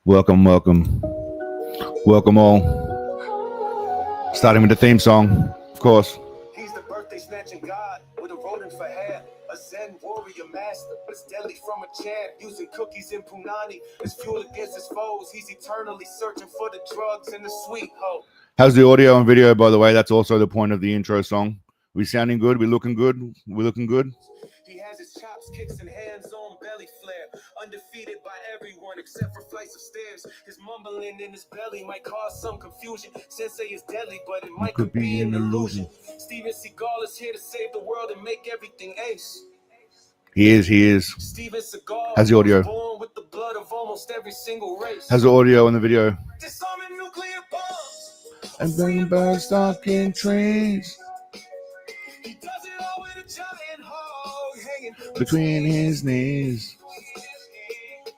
Welcome, welcome, welcome all. Starting with the theme song, of course. He's the birthday snatching god with a rodent for hair. A Zen warrior master, but it's deadly from a chair. Using cookies and punani as fuel against his foes. He's eternally searching for the drugs and the sweet hope. How's the audio and video, by the way? That's also the point of the intro song. We sounding good? We looking good? We looking good? He has his chops, kicks, and hands-on belly flare. Undefeated by everyone except for flights of stairs. His mumbling in his belly might cause some confusion. Sensei is deadly, but it might could be an illusion. Steven Seagal is here to save the world and make everything ace. He is. Steven Seagal How's the audio? born with the blood of almost every single race. How's the audio and the video? Disarming nuclear bombs And bringing birds stuck in trees. He does it all with a giant hog hanging Between his knees.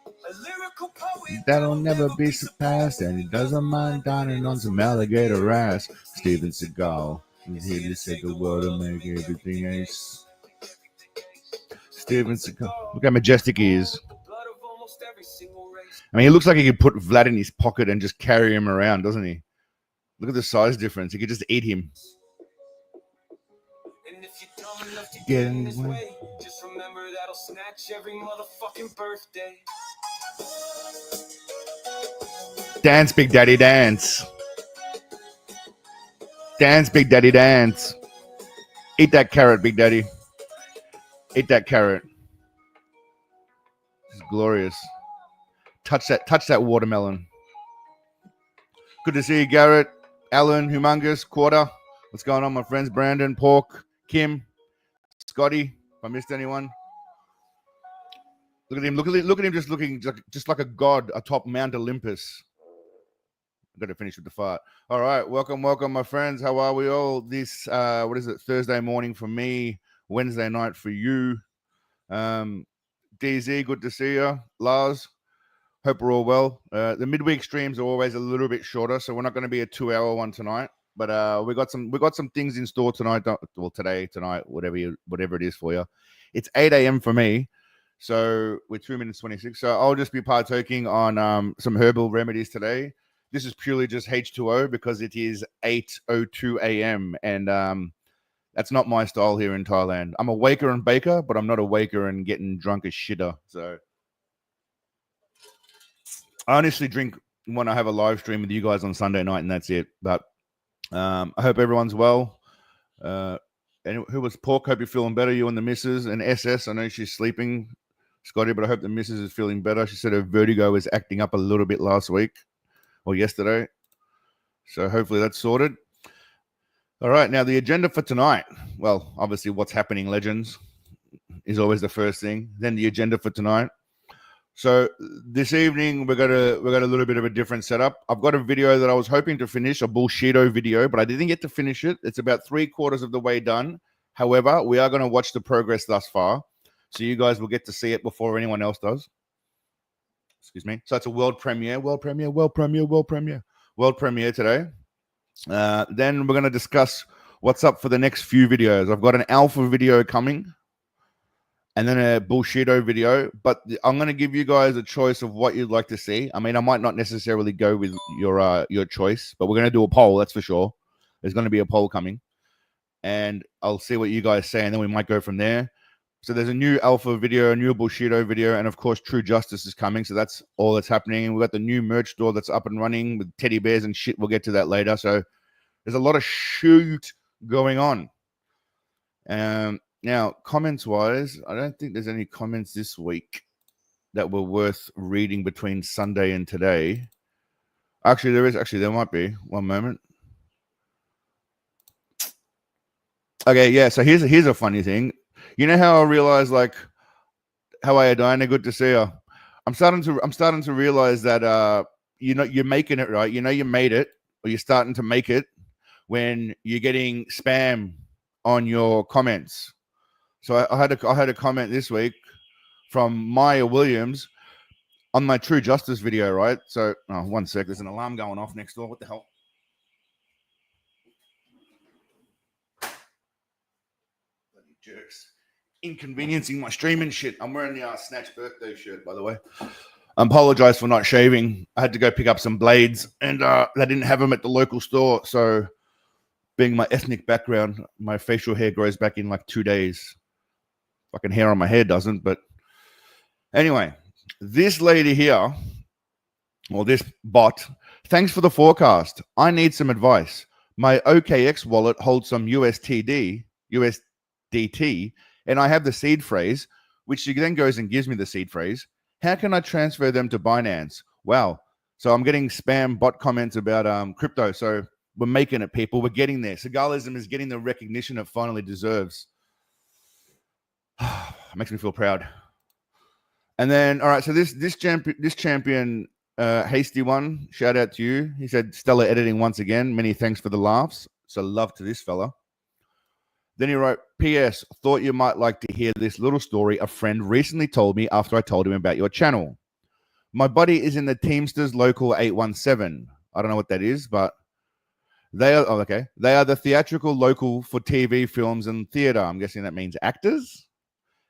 A lyrical poet That'll never be surpassed. And he doesn't mind dining on some alligator ass. Steven Seagal is here to save the world and make everything ace. Steven Seagal. Look how majestic he is. the blood of almost every single race. I mean, he looks like he could put Vlad in his pocket and just carry him around, doesn't he? Look at the size difference. He could just eat him. And if you're dumb enough to Get get in in his his way. way, just remember that'll snatch every motherfucking birthday. Dance, Big Daddy, dance. Dance, Big Daddy, dance. Eat that carrot, Big Daddy. Eat that carrot. It's glorious. Touch that watermelon. Good to see you, Garrett, Alan, Humongous, Quarter. What's going on, my friends? Brandon, Pork, Kim, Scotty. If I missed anyone. Look at him. Look at him just looking just like a god atop Mount Olympus. I've got to finish with the fart. All right. Welcome, my friends. How are we all? This, what is it? Thursday morning for me. Wednesday night for you. DZ, good to see you. Lars, hope we're all well. The midweek streams are always a little bit shorter, so we're not going to be a 2-hour one tonight. But we got some things in store tonight. Well, today, tonight, whatever it is for you. It's 8 a.m. for me, so we're 2 minutes 26. So I'll just be partaking on some herbal remedies today. This is purely just H2O because it is 8:02 a.m. and that's not my style here in Thailand. I'm a waker and baker, but I'm not a waker and getting drunk as shitter. So I honestly drink when I have a live stream with you guys on Sunday night, and that's it. But I hope everyone's well. And who was Pork? Hope you're feeling better. You and the missus and SS. I know she's sleeping, Scotty, but I hope the missus is feeling better. She said her vertigo was acting up a little bit last week or yesterday. So hopefully that's sorted. All right, now the agenda for tonight. Well, obviously what's happening, legends, is always the first thing. Then the agenda for tonight. So this evening we got a little bit of a different setup. I've got a video that I was hoping to finish, a Bullshido video, but I didn't get to finish it. It's about 3/4 of the way done. However, we are going to watch the progress thus far, so you guys will get to see it before anyone else does. Excuse me. So it's a world premiere today. Then we're going to discuss what's up for the next few videos. I've got an alpha video coming and then a Bullshido video, but I'm going to give you guys a choice of what you'd like to see. I mean, I might not necessarily go with your choice, but we're going to do a poll, that's for sure. There's going to be a poll coming, and I'll see what you guys say, and then we might go from there. So there's a new alpha video, a new Bullshido video, and of course, True Justice is coming. So that's all that's happening. And we've got the new merch store that's up and running with teddy bears and shit. We'll get to that later. So there's a lot of shoot going on. Now, comments-wise, I don't think there's any comments this week that were worth reading between Sunday and today. Actually, there is. Actually, there might be. One moment. Okay, yeah. So here's a funny thing. You know how I realized, like, how are you, Diana? Good to see you. I'm starting to realize that you're making it, right? You know you made it, or you're starting to make it when you're getting spam on your comments. So I had a comment this week from Maya Williams on my True Justice video, right? So, one sec, there's an alarm going off next door. What the hell? Bloody jerks. Inconveniencing my stream and shit. I'm wearing the Snatch birthday shirt, by the way. I apologize for not shaving. I had to go pick up some blades, and they didn't have them at the local store. So, being my ethnic background, my facial hair grows back in like 2 days. Fucking hair on my hair doesn't, but anyway, this lady here, or this bot, thanks for the forecast. I need some advice. My OKX wallet holds some USDT, and I have the seed phrase, which she then goes and gives me the seed phrase. How can I transfer them to Binance? Wow. So I'm getting spam bot comments about crypto. So we're making it, people. We're getting there. Seagalism is getting the recognition it finally deserves. Makes me feel proud. And then, all right, so this champion, Hasty One, shout out to you. He said, stellar editing once again. Many thanks for the laughs. So love to this fella. Then he wrote, P.S. Thought you might like to hear this little story a friend recently told me after I told him about your channel. My buddy is in the Teamsters Local 817. I don't know what that is, but they are, okay. They are the theatrical local for TV, films, and theater. I'm guessing that means actors.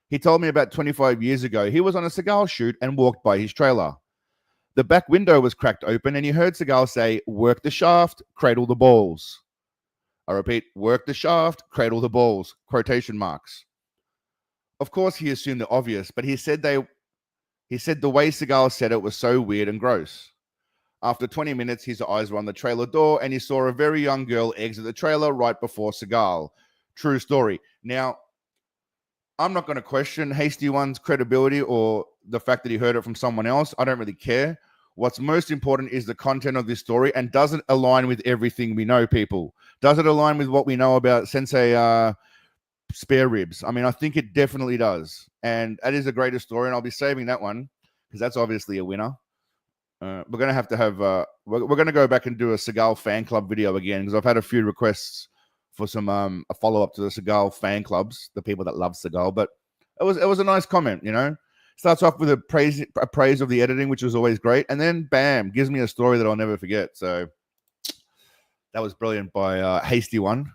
He told me about 25 years ago, he was on a Seagal shoot and walked by his trailer. The back window was cracked open and he heard Seagal say, work the shaft, cradle the balls. I repeat, work the shaft, cradle the balls, quotation marks. Of course, he assumed the obvious, but he said the way Seagal said it was so weird and gross. After 20 minutes, his eyes were on the trailer door and he saw a very young girl exit the trailer right before Seagal. True story. Now, I'm not going to question Hasty One's credibility or the fact that he heard it from someone else. I don't really care. What's most important is the content of this story, and does it align with everything we know, people? Does it align with what we know about Sensei spare ribs? I mean, I think it definitely does. And that is the greatest story, and I'll be saving that one because that's obviously a winner. We're going to have we're going to go back and do a Seagal fan club video again because I've had a few requests for some a follow-up to the Seagal fan clubs, the people that love Seagal. But it was a nice comment, you know. Starts off with a praise of the editing, which was always great, and then bam, gives me a story that I'll never forget. So that was brilliant by Hasty One.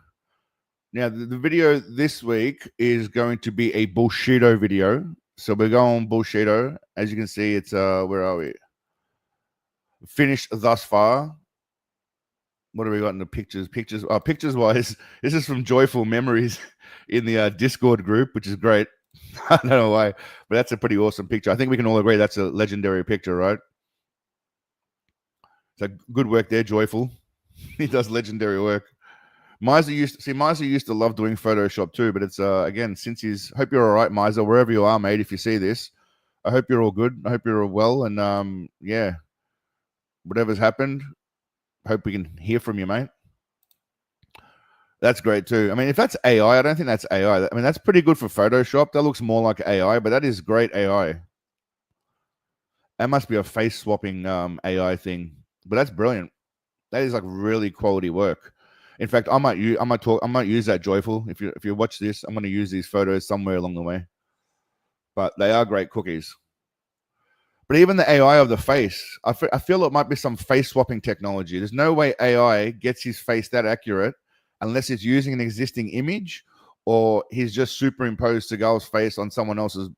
Now the video this week is going to be a Bullshido video. So we're going Bullshido. As you can see, it's where are we? Finished thus far. What have we got in the pictures? Pictures wise, this is from Joyful Memories in the Discord group, which is great. I don't know why, but that's a pretty awesome picture. I think we can all agree that's a legendary picture, right? So good work there, Joyful. He does legendary work. Miser used to love doing Photoshop too, but it's again, since he's, hope you're all right, Miser, wherever you are, mate. If you see this, I hope you're all good. I hope you're all well, and yeah, whatever's happened, hope we can hear from you, mate. That's great too. I mean, if that's AI, I don't think that's AI. I mean, that's pretty good for Photoshop. That looks more like AI, but that is great AI. That must be a face swapping AI thing, but that's brilliant. That is like really quality work. In fact, I might use that, Joyful. If you watch this, I'm going to use these photos somewhere along the way. But they are great cookies. But even the AI of the face, I feel it might be some face swapping technology. There's no way AI gets his face that accurate unless it's using an existing image or he's just superimposed Seagal's face on someone else's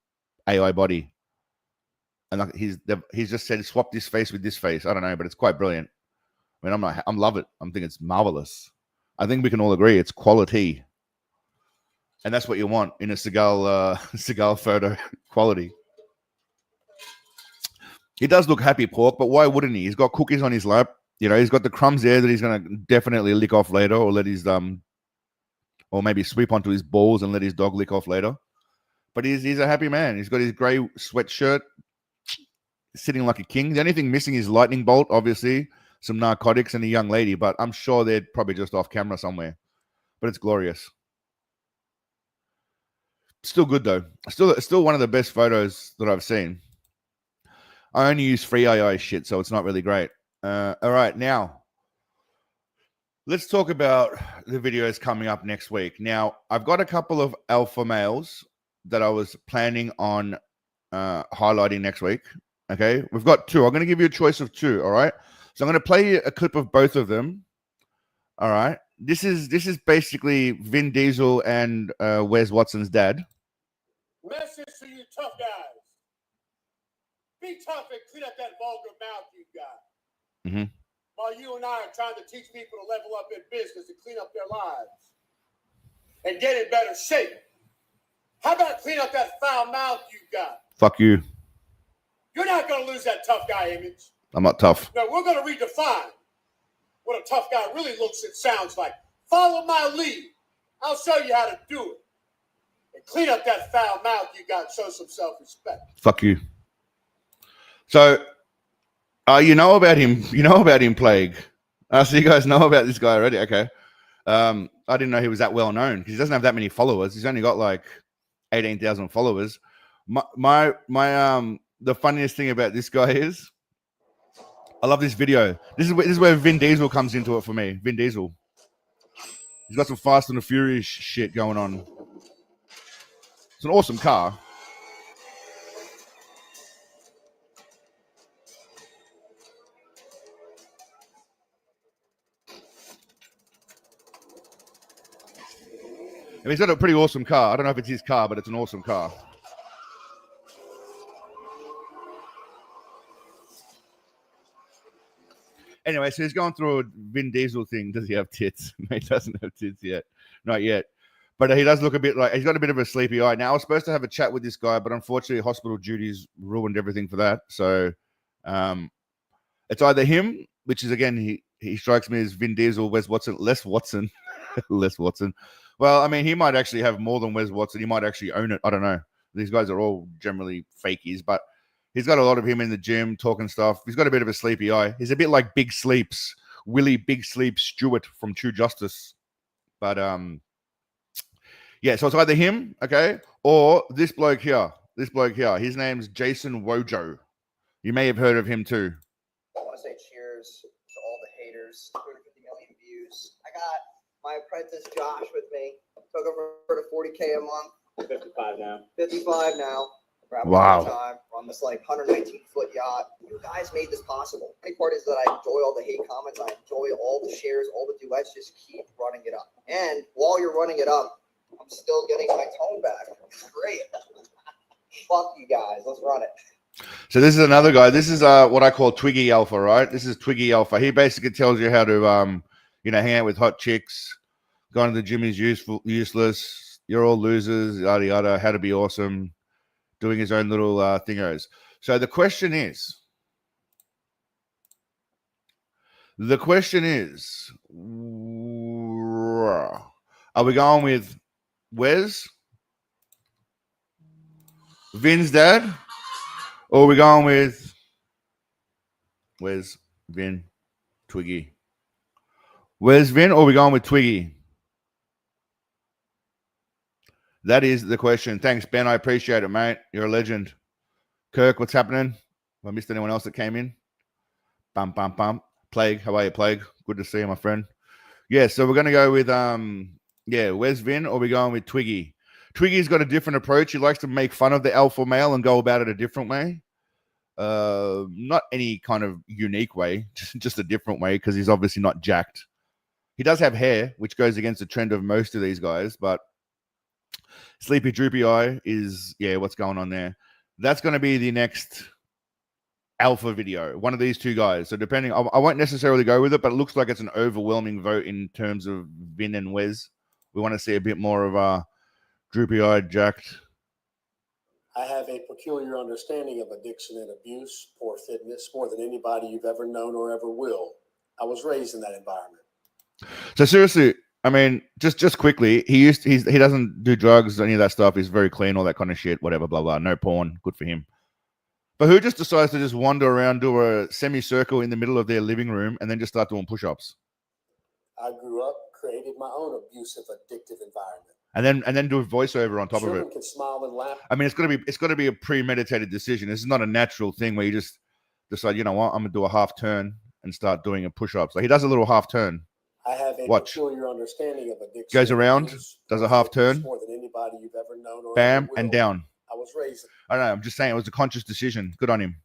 AI body. And like he's just said, swap this face with this face. I don't know, but it's quite brilliant. I mean, I'm love it. I'm thinking it's marvelous. I think we can all agree it's quality. And that's what you want in a Seagal photo, quality. He does look happy, Pork, but why wouldn't he? He's got cookies on his lap. You know, he's got the crumbs there that he's going to definitely lick off later, or let his or maybe sweep onto his balls and let his dog lick off later. But he's a happy man. He's got his grey sweatshirt, sitting like a king. The only thing missing is lightning bolt, obviously, some narcotics, and a young lady. But I'm sure they're probably just off camera somewhere. But it's glorious. Still good though. Still one of the best photos that I've seen. I only use free AI shit, so it's not really great. All right, now let's talk about the videos coming up next week. Now, I've got a couple of alpha males that I was planning on highlighting next week. Okay, we've got two. I'm going to give you a choice of two. All right, so I'm going to play you a clip of both of them. All right, this is basically Vin Diesel and Wes Watson's dad. Message to you tough guys. Be tough and clean up that vulgar mouth you got. Mm-hmm. While you and I are trying to teach people to level up in business and clean up their lives and get in better shape. How about clean up that foul mouth you got? Fuck you. You're not going to lose that tough guy image. I'm not tough. No, we're going to redefine what a tough guy really looks and sounds like. Follow my lead. I'll show you how to do it. And clean up that foul mouth you got. Show some self-respect. Fuck you. So, you know about him. You know about him, Plague. So you guys know about this guy already. Okay. I didn't know he was that well known because he doesn't have that many followers. He's only got like 18,000 followers. The funniest thing about this guy is, I love this video. This is where Vin Diesel comes into it for me. Vin Diesel. He's got some Fast and the Furious shit going on. It's an awesome car. And he's got a pretty awesome car. I don't know if it's his car, but it's an awesome car. Anyway, so he's going through a Vin Diesel thing. Does he have tits? No, he doesn't have tits yet. Not yet. But he does look a bit like, he's got a bit of a sleepy eye. Now, I was supposed to have a chat with this guy, but unfortunately, hospital duties ruined everything for that. So it's either him, which is, again, he strikes me as Vin Diesel, Les Watson. Les Watson. Well, I mean, he might actually have more than Wes Watson. He might actually own it. I don't know. These guys are all generally fakies, but he's got a lot of him in the gym talking stuff. He's got a bit of a sleepy eye. He's a bit like Big Sleeps, Willie Big Sleep Stewart from True Justice. But yeah, so it's either him, okay, or this bloke here. His name's Jason Wojo. You may have heard of him too. I want to say cheers to all the haters. 250 million views. I got my apprentice Josh with me. Took over to 40K a month. 55 now. 55 now. Wow. Time. We're on this like 119-foot yacht. You guys made this possible. The part is that I enjoy all the hate comments. I enjoy all the shares, all the duets. Just keep running it up. And while you're running it up, I'm still getting my tone back. Great. Fuck you guys. Let's run it. So this is another guy. This is what I call Twiggy Alpha, right? This is Twiggy Alpha. He basically tells you how to, hang out with hot chicks. Going to the gym is useless. You're all losers. Yada yada. How to be awesome. Doing his own little thingos. So the question is, are we going with Wes, Vin's dad, or are we going with Wes, Vin, Twiggy? Where's Vin, or are we going with Twiggy? That is the question. Thanks, Ben. I appreciate it, mate. You're a legend. Kirk, what's happening? Have I missed anyone else that came in? Bum, bum, bum. Plague, how are you, Plague? Good to see you, my friend. Yeah, so we're going to go with, where's Vin, or are we going with Twiggy? Twiggy's got a different approach. He likes to make fun of the alpha male and go about it a different way. Not any kind of unique way, just a different way, because he's obviously not jacked. He does have hair, which goes against the trend of most of these guys, but sleepy droopy eye is, what's going on there? That's going to be the next alpha video, one of these two guys. So depending, I won't necessarily go with it, but it looks like it's an overwhelming vote in terms of Vin and Wes. We want to see a bit more of a droopy-eyed, jacked. I have a peculiar understanding of addiction and abuse, poor fitness, more than anybody you've ever known or ever will. I was raised in that environment. So seriously, I mean, just quickly, he doesn't do drugs, any of that stuff. He's very clean, all that kind of shit, whatever, blah, blah. No porn, good for him. But who just decides to just wander around, do a semicircle in the middle of their living room, and then just start doing push-ups? I grew up, created my own abusive, addictive environment. And then do a voiceover on top of it. Can smile and laugh. I mean, it's got to be a premeditated decision. This is not a natural thing where you just decide, you know what, I'm gonna do a half turn and start doing a push-up. So he does a little half turn. I have a peculiar understanding of addiction. Goes around, does a half turn, more than anybody you've ever known or bam, ever will. and down. I was raised. I don't know. I'm just saying it was a conscious decision. Good on him.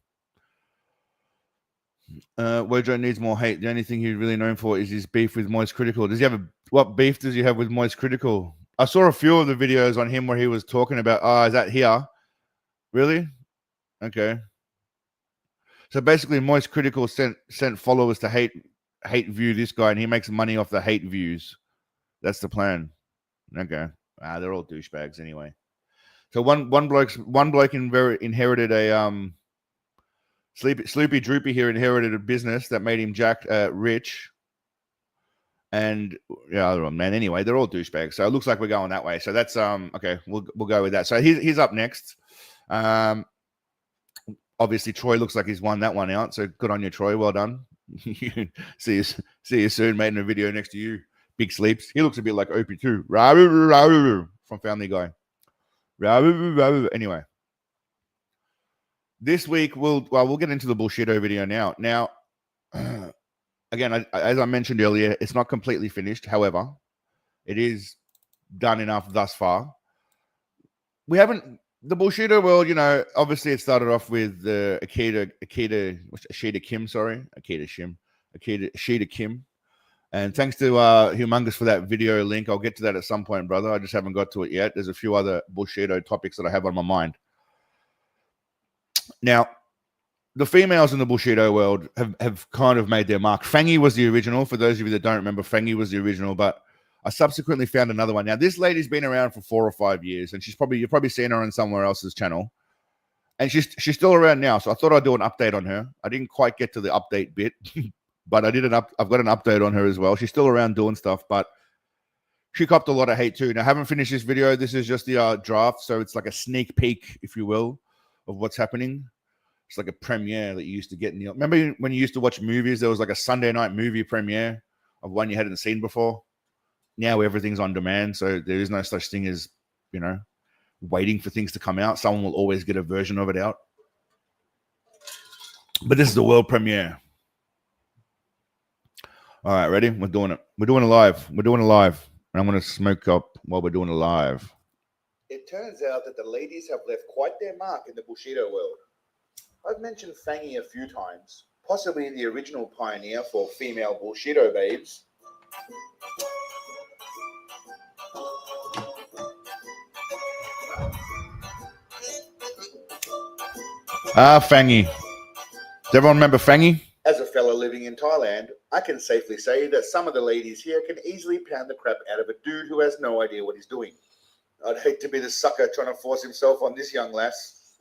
Wojo needs more hate. The only thing he's really known for is his beef with Moist Critical. What beef does he have with Moist Critical? I saw a few of the videos on him where he was talking about, is that here? Really? Okay. So basically, Moist Critical sent followers to hate view this guy, and he makes money off the hate views. That's the plan. Okay. They're all douchebags anyway. So one bloke inherited a Sloopy Droopy here inherited a business that made him rich. And yeah, other one, man. Anyway, they're all douchebags. So it looks like we're going that way. So that's okay. We'll go with that. So he's up next. Obviously Troy looks like he's won that one out. So good on you, Troy. Well done. see you soon, mate. In a video next to you. Big Sleeps. He looks a bit like Opie too. From Family Guy. Anyway, this week we'll get into the Bullshido video now. Now, again, as I mentioned earlier, it's not completely finished. However, it is done enough thus far. We haven't the Bullshido world. Obviously it started off with Akita Kim. And thanks to Humongous for that video link. I'll get to that at some point, brother. I just haven't got to it yet. There's a few other Bullshido topics that I have on my mind. Now, the females in the Bullshido world have kind of made their mark. Fangy was the original. For those of you that don't remember, Fangy was the original, but I subsequently found another one. Now, this lady's been around for 4 or 5 years, and you've probably seen her on somewhere else's channel. And she's still around now, so I thought I'd do an update on her. I didn't quite get to the update bit. But I've got an update on her as well. She's still around doing stuff, but she copped a lot of hate too. Now, I haven't finished this video. This is just the draft, so it's like a sneak peek, if you will, of what's happening. It's like a premiere that you used to get remember when you used to watch movies? There was like a Sunday night movie premiere of one you hadn't seen before. Now everything's on demand, so there is no such thing as, waiting for things to come out. Someone will always get a version of it out. But this is the world premiere. All right, ready? We're doing it. We're doing it live. And I'm going to smoke up while we're doing it live. It turns out that the ladies have left quite their mark in the Bullshido world. I've mentioned Fangy a few times, possibly the original pioneer for female Bullshido babes. Fangy. Does everyone remember Fangy? As a fella living in Thailand, I can safely say that some of the ladies here can easily pound the crap out of a dude who has no idea what he's doing. I'd hate to be the sucker trying to force himself on this young lass.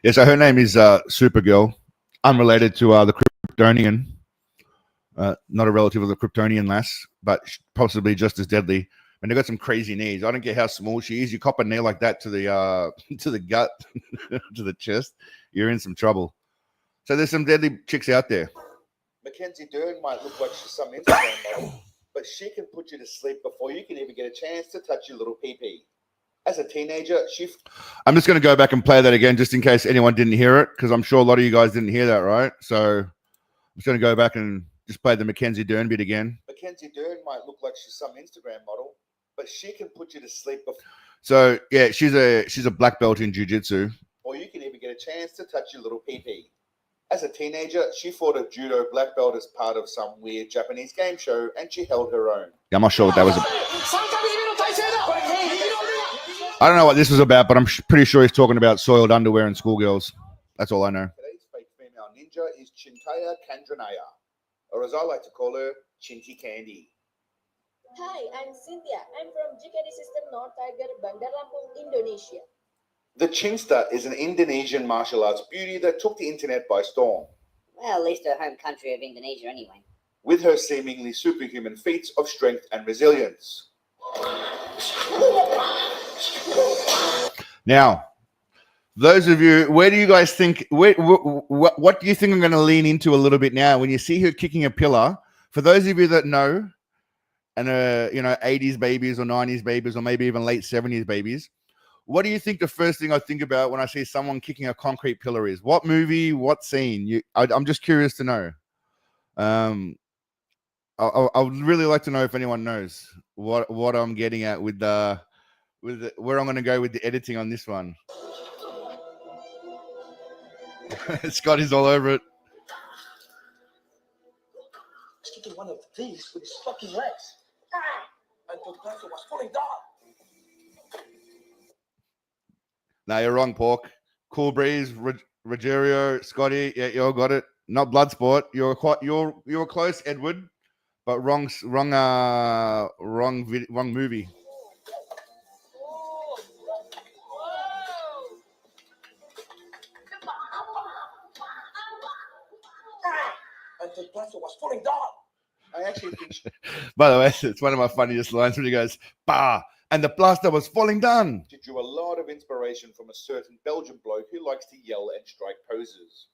Yeah, so her name is Supergirl, unrelated to the Kryptonian. Not a relative of the Kryptonian lass, but possibly just as deadly. And they got some crazy knees. I don't care how small she is. You cop a knee like that to the to the gut, to the chest, you're in some trouble. So there's some deadly chicks out there. Mackenzie Dern might look like she's some Instagram model, but she can put you to sleep before you can even get a chance to touch your little pee-pee. As a teenager, I'm just going to go back and play that again, just in case anyone didn't hear it, because I'm sure a lot of you guys didn't hear that, right? So I'm just going to go back and just play the Mackenzie Dern bit again. Mackenzie Dern might look like she's some Instagram model, but she can put you to sleep before. So yeah, she's a black belt in jiu-jitsu. Or you can even get a chance to touch your little pee-pee. As a teenager, she fought a judo black belt as part of some weird Japanese game show, and she held her own. Yeah, I'm not sure what that was about. I don't know what this was about, but I'm pretty sure he's talking about soiled underwear and schoolgirls. That's all I know. Today's fake female ninja is Chintaya Kandranaya, or as I like to call her, Chinty Candy. Hi, I'm Cynthia. I'm from GKD System North Tiger, Bandar Lampung, Indonesia. The Chinsta is an Indonesian martial arts beauty that took the internet by storm. Well, at least the home country of Indonesia anyway. With her seemingly superhuman feats of strength and resilience. Now, those of you, where do you guys think, what do you think I'm going to lean into a little bit now when you see her kicking a pillar? For those of you that know, and 80s babies or 90s babies or maybe even late 70s babies, what do you think the first thing I think about when I see someone kicking a concrete pillar is? What movie, what scene? I'm just curious to know. I would really like to know if anyone knows what I'm getting at with where I'm going to go with the editing on this one. Scott is all over it. kicking one of these with his fucking legs. Until the person was falling down. No, you're wrong, Pork. Cool Breeze, Rogerio, Scotty. Yeah, you all got it. Not Bloodsport. You're close, Edward, but wrong movie. Until the person was falling down. I actually think By the way, it's one of my funniest lines when he goes, "Bah!" and the blaster was falling down. she drew a lot of inspiration from a certain Belgian bloke who likes to yell and strike poses.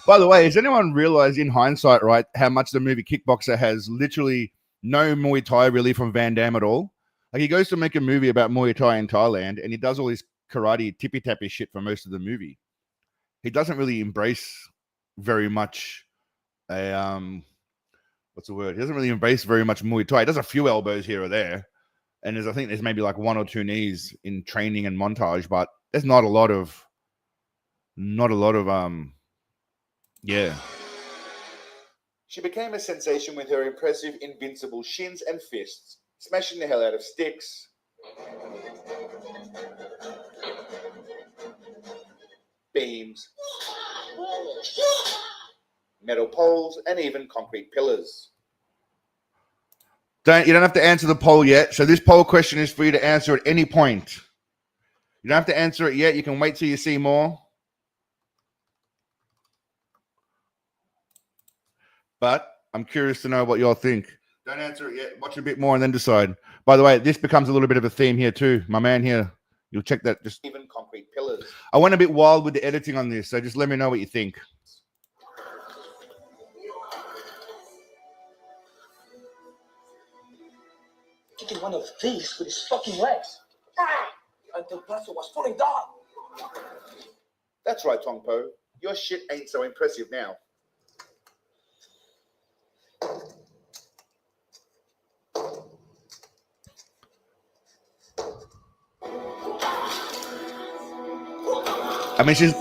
By the way, has anyone realized in hindsight, right, how much the movie Kickboxer has literally no Muay Thai really from Van Damme at all? Like he goes to make a movie about Muay Thai in Thailand and he does all this karate tippy-tappy shit for most of the movie. He doesn't really embrace very much what's the word? He doesn't really embrace very much Muay Thai. He does a few elbows here or there. And I think there's maybe like one or two knees in training and montage, but there's not a lot of yeah. She became a sensation with her impressive, invincible shins and fists, smashing the hell out of sticks, beams, metal poles, and even concrete pillars. You don't have to answer the poll yet. So this poll question is for you to answer at any point. You don't have to answer it yet. You can wait till you see more. But I'm curious to know what y'all think. Don't answer it yet. Watch a bit more and then decide. By the way, this becomes a little bit of a theme here too. My man here, you'll check that. Just Even concrete pillars. I went a bit wild with the editing on this, so just let me know what you think. Kicking one of these with his fucking legs. Until the person was falling down. That's right, Tongpo. Your shit ain't so impressive now. I mean, she's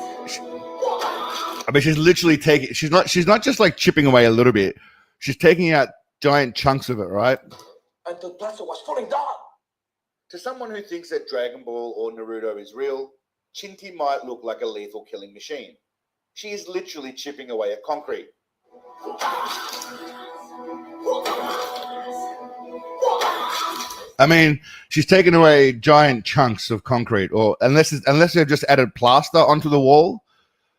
literally taking. She's not just like chipping away a little bit. She's taking out giant chunks of it, right? Until the person was falling down. To someone who thinks that Dragon Ball or Naruto is real, Chinty might look like a lethal killing machine. She is literally chipping away at concrete. I mean, she's taken away giant chunks of concrete, or unless they've just added plaster onto the wall,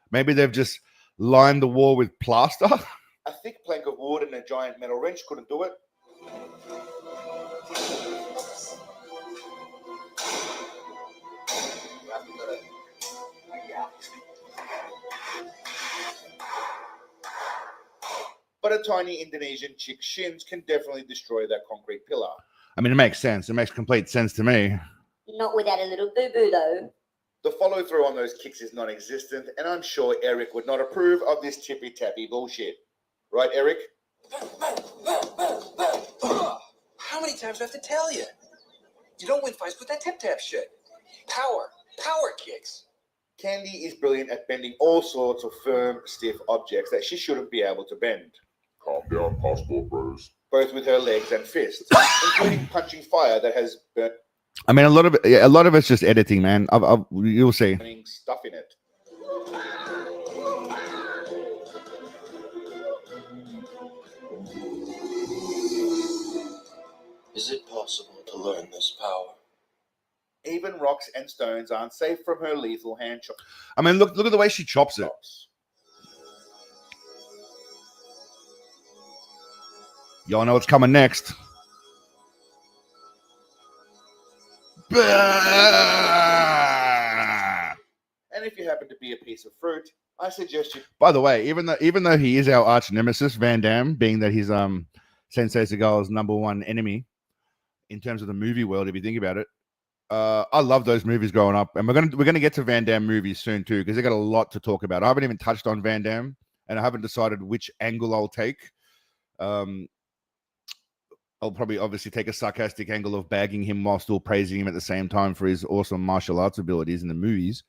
maybe they've just lined the wall with plaster. A thick plank of wood and a giant metal wrench couldn't do it. But a tiny Indonesian chick's shins can definitely destroy that concrete pillar. I mean, it makes sense. It makes complete sense to me. Not without a little boo-boo, though. The follow-through on those kicks is non-existent, and I'm sure Eric would not approve of this tippy-tappy bullshit. Right, Eric? How many times do I have to tell you? You don't win fights with that tip-tap shit. Power kicks. Candy is brilliant at bending all sorts of firm, stiff objects that she shouldn't be able to bend. Calm down, passport bros. Both with her legs and fists, including punching fire that has burnt I mean, a lot of it's just editing, man. You'll see. burning stuff in it. Is it possible to learn this power? Even rocks and stones aren't safe from her lethal hand chops. I mean, look at the way she chops it. Y'all know what's coming next. And if you happen to be a piece of fruit, I suggest you. By the way, even though he is our arch nemesis, Van Damme, being that he's Sensei Seagal's #1 enemy in terms of the movie world, if you think about it, I love those movies growing up, and we're gonna get to Van Damme movies soon too, because they got a lot to talk about. I haven't even touched on Van Damme, and I haven't decided which angle I'll take. I'll probably obviously take a sarcastic angle of bagging him while still praising him at the same time for his awesome martial arts abilities in the movies.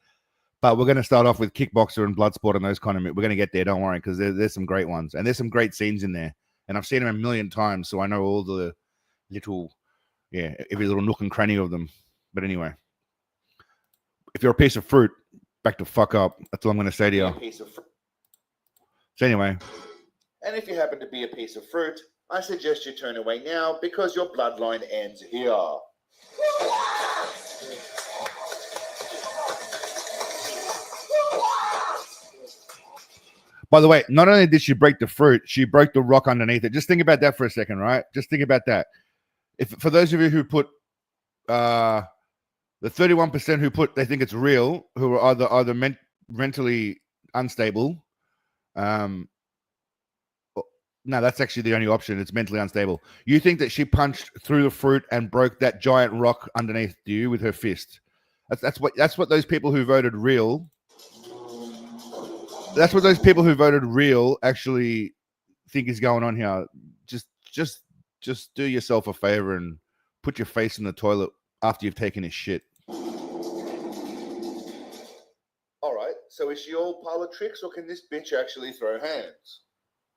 But we're going to start off with Kickboxer and Bloodsport and those kind of. We're going to get there, don't worry, because there's some great ones, and there's some great scenes in there. And I've seen them a million times, so I know all the little, every little nook and cranny of them. But anyway, if you're a piece of fruit, back the fuck up. That's all I'm going to say to you. So anyway. And if you happen to be a piece of fruit, I suggest you turn away now because your bloodline ends here. By the way, not only did she break the fruit, she broke the rock underneath it. Just think about that for a second, right? Just think about that. If for those of you who put the 31% who put they think it's real, who are either mentally unstable, no, that's actually the only option. It's mentally unstable. You think that she punched through the fruit and broke that giant rock underneath you with her fist? That's what those people who voted real. That's what those people who voted real actually think is going on here. Just do yourself a favor and put your face in the toilet after you've taken his shit. All right. So is she all parlor tricks, or can this bitch actually throw hands?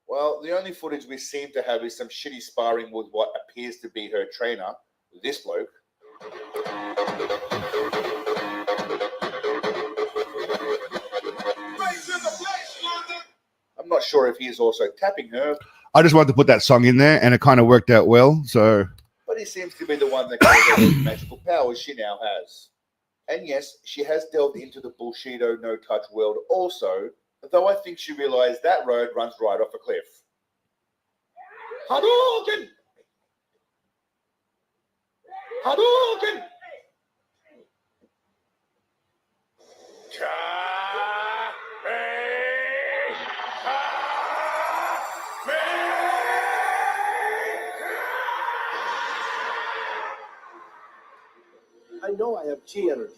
Well, the only footage we seem to have is some shitty sparring with what appears to be her trainer, this bloke. I'm not sure if he is also tapping her. I just wanted to put that song in there, and it kind of worked out well. So, but he seems to be the one that carries those magical powers she now has. And yes, she has delved into the Bullshido no-touch world also, though I think she realized that road runs right off a cliff. Hadouken! Hadouken! I know I have chi energy.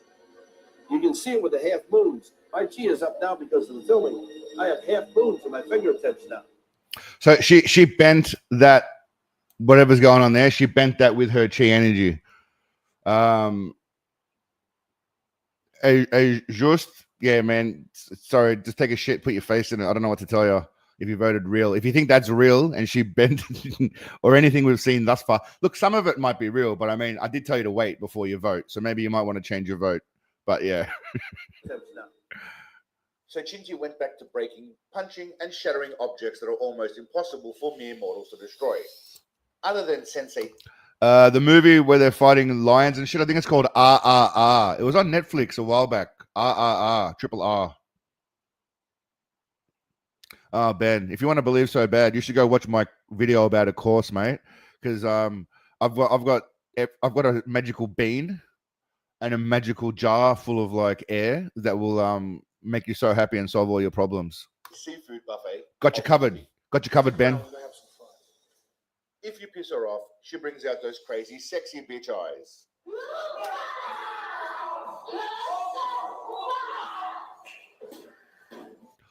You can see it with the half moons. My chi is up now because of the filming. I have half moons in my fingertips now. So she bent that, whatever's going on there, she bent that with her chi energy. Just, yeah, man. Sorry, just take a shit, put your face in it. I don't know what to tell you. If you voted real, if you think that's real and she bent or anything we've seen thus far, look, some of it might be real, but I mean, I did tell you to wait before you vote, so maybe you might want to change your vote. But yeah. So Shinji went back to breaking, punching, and shattering objects that are almost impossible for mere mortals to destroy. Other than Sensei. The movie where they're fighting lions and shit, I think it's called RRR. It was on Netflix a while back. RRR, triple R. Oh, Ben, if you want to believe so bad, you should go watch my video about a course, mate. Because I've got a magical bean and a magical jar full of like air that will make you so happy and solve all your problems. Seafood buffet. Got you covered. Got you covered, Ben. If you piss her off, she brings out those crazy, sexy bitch eyes.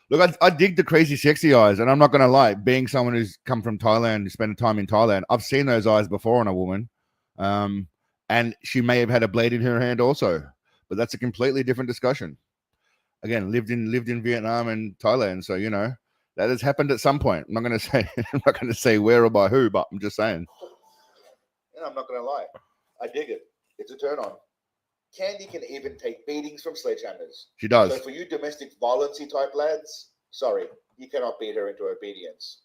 Look, I dig the crazy, sexy eyes, and I'm not going to lie. Being someone who's come from Thailand, spent time in Thailand, I've seen those eyes before on a woman, and she may have had a blade in her hand also, but that's a completely different discussion. Again, lived in Vietnam and Thailand, so you know that has happened at some point. I'm not going to say where or by who, but I'm just saying. And I'm not going to lie, I dig it. It's a turn on. Candy can even take beatings from sledgehammers. She does. So for you domestic violence-y type lads, sorry, you cannot beat her into obedience.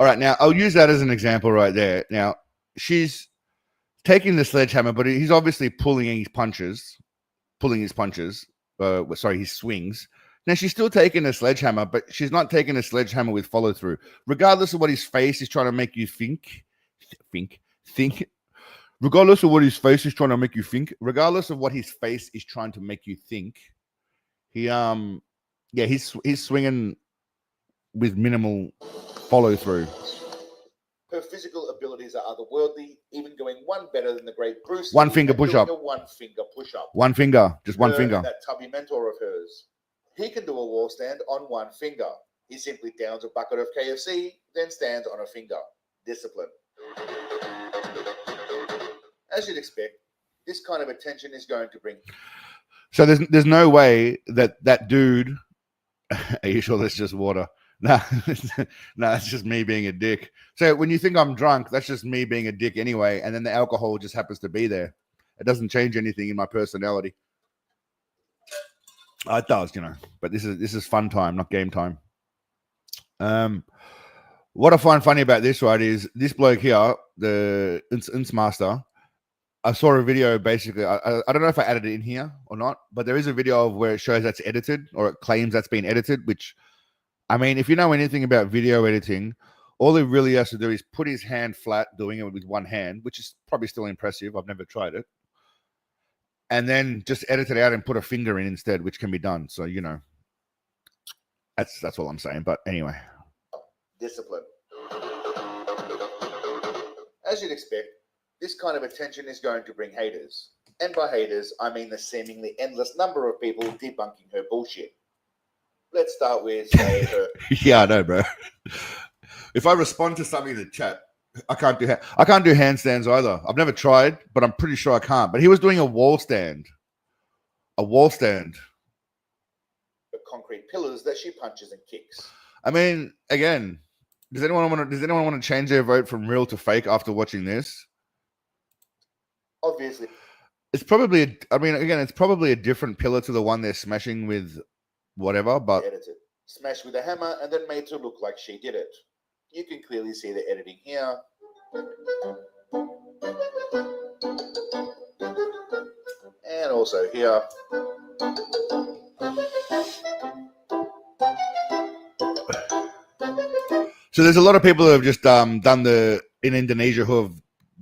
All right, now I'll use that as an example right there. Now, she's taking the sledgehammer, but he's obviously pulling his punches. His swings. Now, she's still taking a sledgehammer, but she's not taking a sledgehammer with follow-through. Regardless of what his face is trying to make you think. Regardless of what his face is trying to make you think. Regardless of what his face is trying to make you think. He's swinging with minimal follow through. Her physical abilities are otherworldly, even going one better than the great Bruce One Lee finger and doing push-up. a one-finger push-up. One finger, just one Her finger. and that tubby mentor of hers. He can do a wall stand on one finger. He simply downs a bucket of KFC, then stands on a finger. Discipline. As you'd expect, this kind of attention is going to bring... So there's no way that dude... Are you sure that's just water? No, no, that's just me being a dick. So when you think I'm drunk, that's just me being a dick anyway, and then the alcohol just happens to be there. It doesn't change anything in my personality. It does, you know, but this is fun time, not game time. What I find funny about this, right, is this bloke here, the Ins Master. I saw a video, basically. I don't know if I added it in here or not, but there is a video of where it shows that's edited, or it claims that's been edited, which, I mean, if you know anything about video editing, all he really has to do is put his hand flat, doing it with one hand, which is probably still impressive. I've never tried it. And then just edit it out and put a finger in instead, which can be done. So, you know, that's all I'm saying. But anyway. Discipline. As you'd expect, this kind of attention is going to bring haters. And by haters, I mean the seemingly endless number of people debunking her bullshit. Let's start with, say, her... Yeah, I know, bro. If I respond to something in the chat, I can't do handstands either. I've never tried, but I'm pretty sure I can't. But he was doing a wall stand. A wall stand. The concrete pillars that she punches and kicks. I mean, again, does anyone want to change their vote from real to fake after watching this? Obviously. It's probably it's probably a different pillar to the one they're smashing with whatever, but Edited. Smashed with a hammer and then made to look like she did it. You can clearly see the editing here. And also here. So there's a lot of people who have just done in Indonesia who have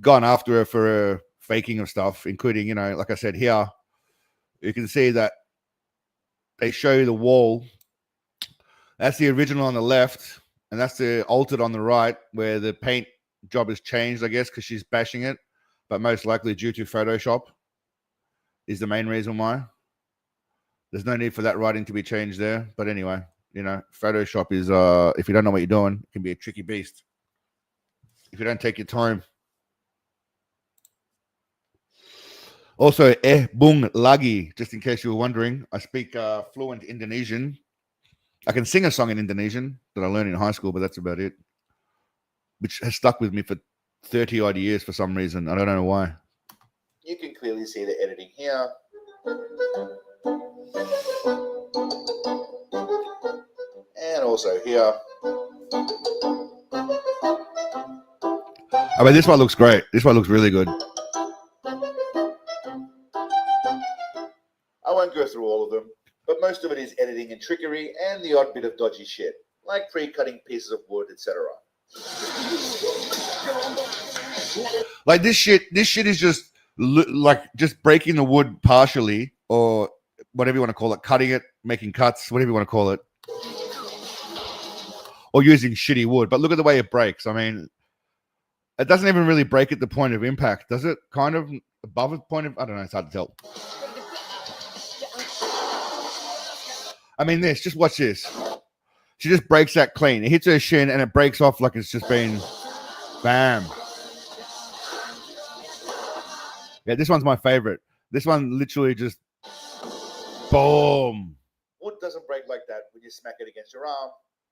gone after her for her faking of stuff, including, you know, like I said here, you can see that they show you the wall. That's the original on the left, and that's the altered on the right, where the paint job has changed, I guess, because she's bashing it, but most likely due to Photoshop is the main reason why. There's no need for that writing to be changed there, but anyway, you know, Photoshop is, if you don't know what you're doing, it can be a tricky beast if you don't take your time. Also, bung lagi, just in case you were wondering, I speak fluent Indonesian. I can sing a song in Indonesian that I learned in high school, but that's about it, which has stuck with me for 30 odd years for some reason. I don't know why. You can clearly see the editing here. And also here. I mean, this one looks great. This one looks really good. I won't go through all of them, but most of it is editing and trickery and the odd bit of dodgy shit, like pre-cutting pieces of wood, etc. Like this shit is just like just breaking the wood partially, or whatever you want to call it, cutting it, making cuts, whatever you want to call it, or using shitty wood. But look at the way it breaks. I mean, it doesn't even really break at the point of impact, does it? Kind of above the point of, I don't know, it's hard to tell. I mean, just watch this. She just breaks that clean. It hits her shin and it breaks off like it's just been bam. Yeah, this one's my favorite. This one literally just boom. Wood doesn't break like that when you smack it against your arm,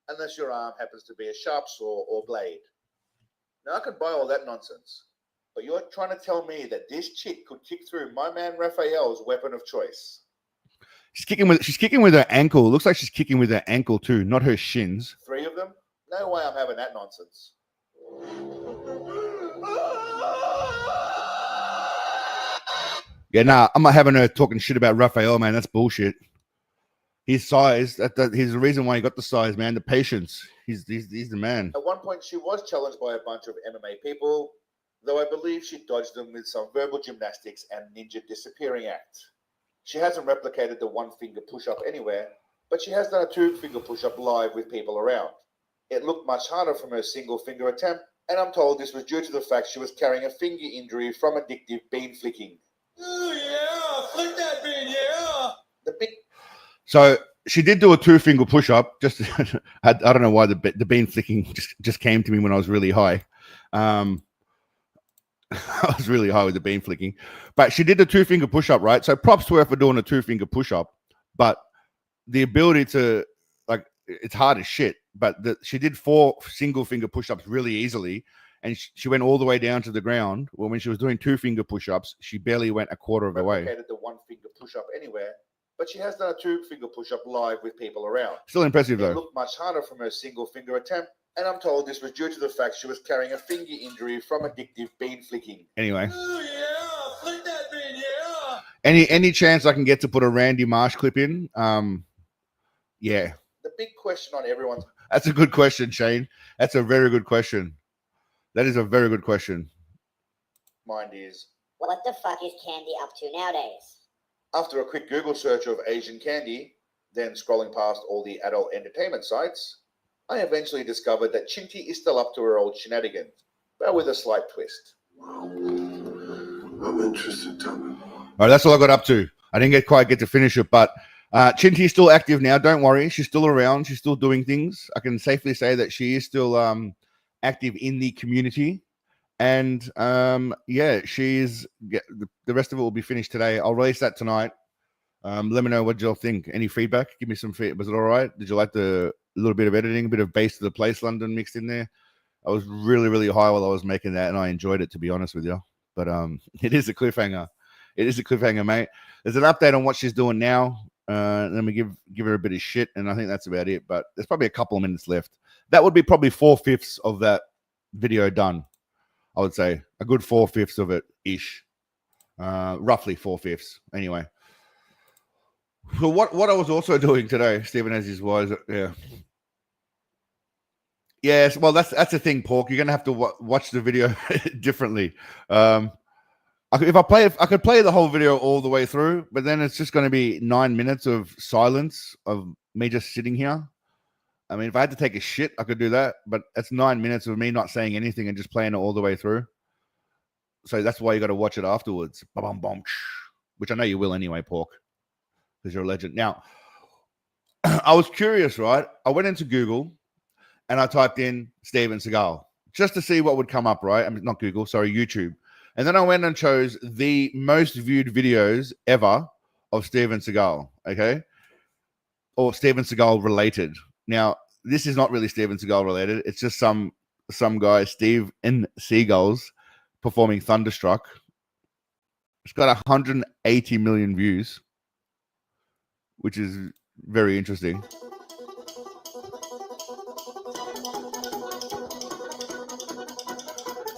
unless your arm happens to be a sharp saw or blade. Now, I could buy all that nonsense, but you're trying to tell me that this chick could kick through my man Raphael's weapon of choice. She's kicking with her ankle. It looks like she's kicking with her ankle too, not her shins. 3 of them? No way I'm having that nonsense. Yeah, nah, I'm not having her talking shit about Raphael, man. That's bullshit. His size, he's the reason why he got the size, man. The patience. He's the man. At one point, she was challenged by a bunch of MMA people, though I believe she dodged them with some verbal gymnastics and ninja disappearing act. She hasn't replicated the 1-finger push-up anywhere, but she has done a 2-finger push-up live with people around. It looked much harder from her single finger attempt, and I'm told this was due to the fact she was carrying a finger injury from addictive bean flicking. Ooh, yeah, flick that bean, yeah. The big So she did do a 2-finger push-up. Just I don't know why the bean flicking just came to me when I was really high. I was really high with the bean flicking, but she did the 2-finger push-up, right? So props to her for doing a 2-finger push-up, but the ability to, like, it's hard as shit, but she did 4 single-finger push-ups really easily, and she went all the way down to the ground. Well, when she was doing 2-finger push-ups, she barely went a quarter of the way. replicated the 1-finger push-up anywhere, but she has done a 2-finger push-up live with people around. Still impressive, It though. looked much harder from her single finger attempt, and I'm told this was due to the fact she was carrying a finger injury from addictive bean flicking. Anyway. Ooh, yeah, flick that bean, yeah. Any chance I can get to put a Randy Marsh clip in? Yeah. The big question on everyone's That's a good question, Shane. That's a very good question. That is a very good question. mind is, What the fuck is Candy up to nowadays? after a quick Google search of Asian candy, then scrolling past all the adult entertainment sites, I eventually discovered that Chinty is still up to her old shenanigans, but with a slight twist. I'm interested, Tommy. All right, that's all I got up to. I didn't quite get to finish it, but Chinty's still active now. Don't worry. She's still around. She's still doing things. I can safely say that she is still active in the community. And yeah, the rest of it will be finished today. I'll release that tonight. Let me know what you'll think. Any feedback? Give me some feedback. Was it all right? Did you like the little bit of editing, a bit of Base to the Place London mixed in there? I was really, really high while I was making that, and I enjoyed it, to be honest with you. But it is a cliffhanger. It is a cliffhanger, mate. There's an update on what she's doing now. Let me give her a bit of shit, and I think that's about it. But there's probably a couple of minutes left. That would be probably 4/5 of that video done. I would say a good 4/5 of it ish, roughly 4/5. Anyway, so what I was also doing today, Stephen, as his wise, yes. Well, that's the thing, Pork. You're gonna have to watch the video differently. I could play the whole video all the way through, but then it's just going to be 9 minutes of silence of me just sitting here. I mean, if I had to take a shit, I could do that, but it's 9 minutes of me not saying anything and just playing it all the way through. So that's why you got to watch it afterwards. Ba-bum-bum, which I know you will anyway, Pork, because you're a legend. Now, I was curious, right? I went into Google and I typed in Steven Seagal just to see what would come up, right? I mean, not Google, sorry, YouTube. And then I went and chose the most viewed videos ever of Steven Seagal, okay? Or Steven Seagal related. Now, this is not really Steven Seagal related. It's just some guy, Steve and Seagulls, performing Thunderstruck. It's got 180 million views, which is very interesting.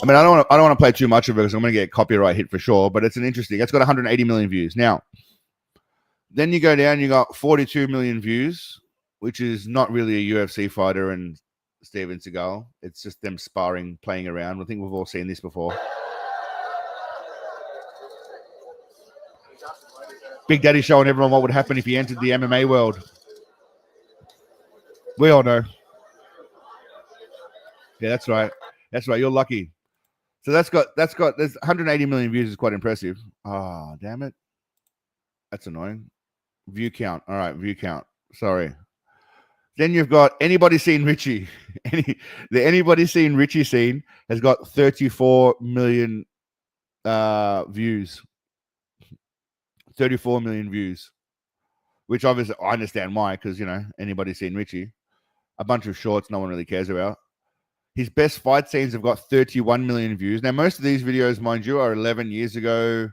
I mean, I don't want to play too much of it because I'm going to get a copyright hit for sure. But it's It's got 180 million views. Now, then you go down, you got 42 million views, which is not really a UFC fighter and Steven Seagal. It's just them sparring, playing around. I think we've all seen this before. Big Daddy showing everyone what would happen if he entered the MMA world. We all know. Yeah, that's right. That's right. You're lucky. So there's 180 million views is quite impressive. Oh, damn it. That's annoying. View count. All right, view count. Sorry. Then you've got Anybody Seen Richie. The Anybody Seen Richie scene has got 34 million views. 34 million views. Which obviously I understand why, because Anybody Seen Richie. A bunch of shorts no one really cares about. His best fight scenes have got 31 million views. Now, most of these videos, mind you, are 11 years ago.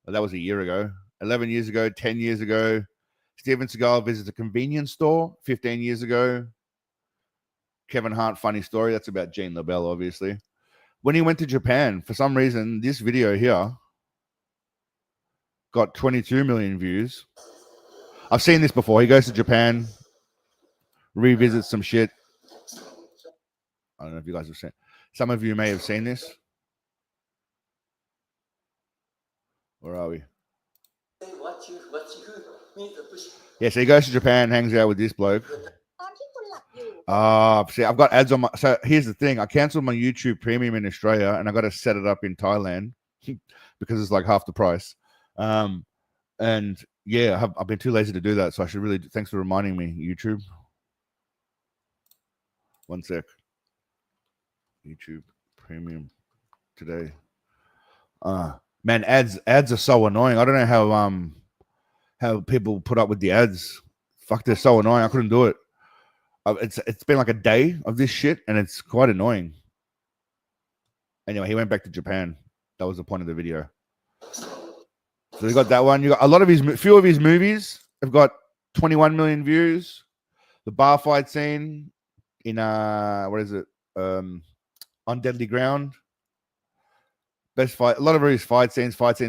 Well, that was a year ago. 11 years ago, 10 years ago. Steven Seagal visits a convenience store 15 years ago. Kevin Hart, funny story. That's about Jane LaBelle, obviously. When he went to Japan, for some reason, this video here got 22 million views. I've seen this before. He goes to Japan, revisits some shit. I don't know if you guys have seen. Some of you may have seen this. Where are we? Yeah, so he goes to Japan, hangs out with this bloke. See, I've got ads on my. So here's the thing: I canceled my YouTube Premium in Australia, and I got to set it up in Thailand because it's like half the price. And yeah, I've been too lazy to do that, so I should really. Thanks for reminding me, YouTube. One sec. YouTube Premium today. Man, ads are so annoying. I don't know how people put up with the ads. Fuck, they're so annoying. I couldn't do it. It's been like a day of this shit, and it's quite annoying. Anyway, he went back to Japan. That was the point of the video. So you got that one. You got a lot of few of his movies have got 21 million views. The bar fight scene in what is it? On Deadly Ground. Best fight. A lot of his fight scenes. Steven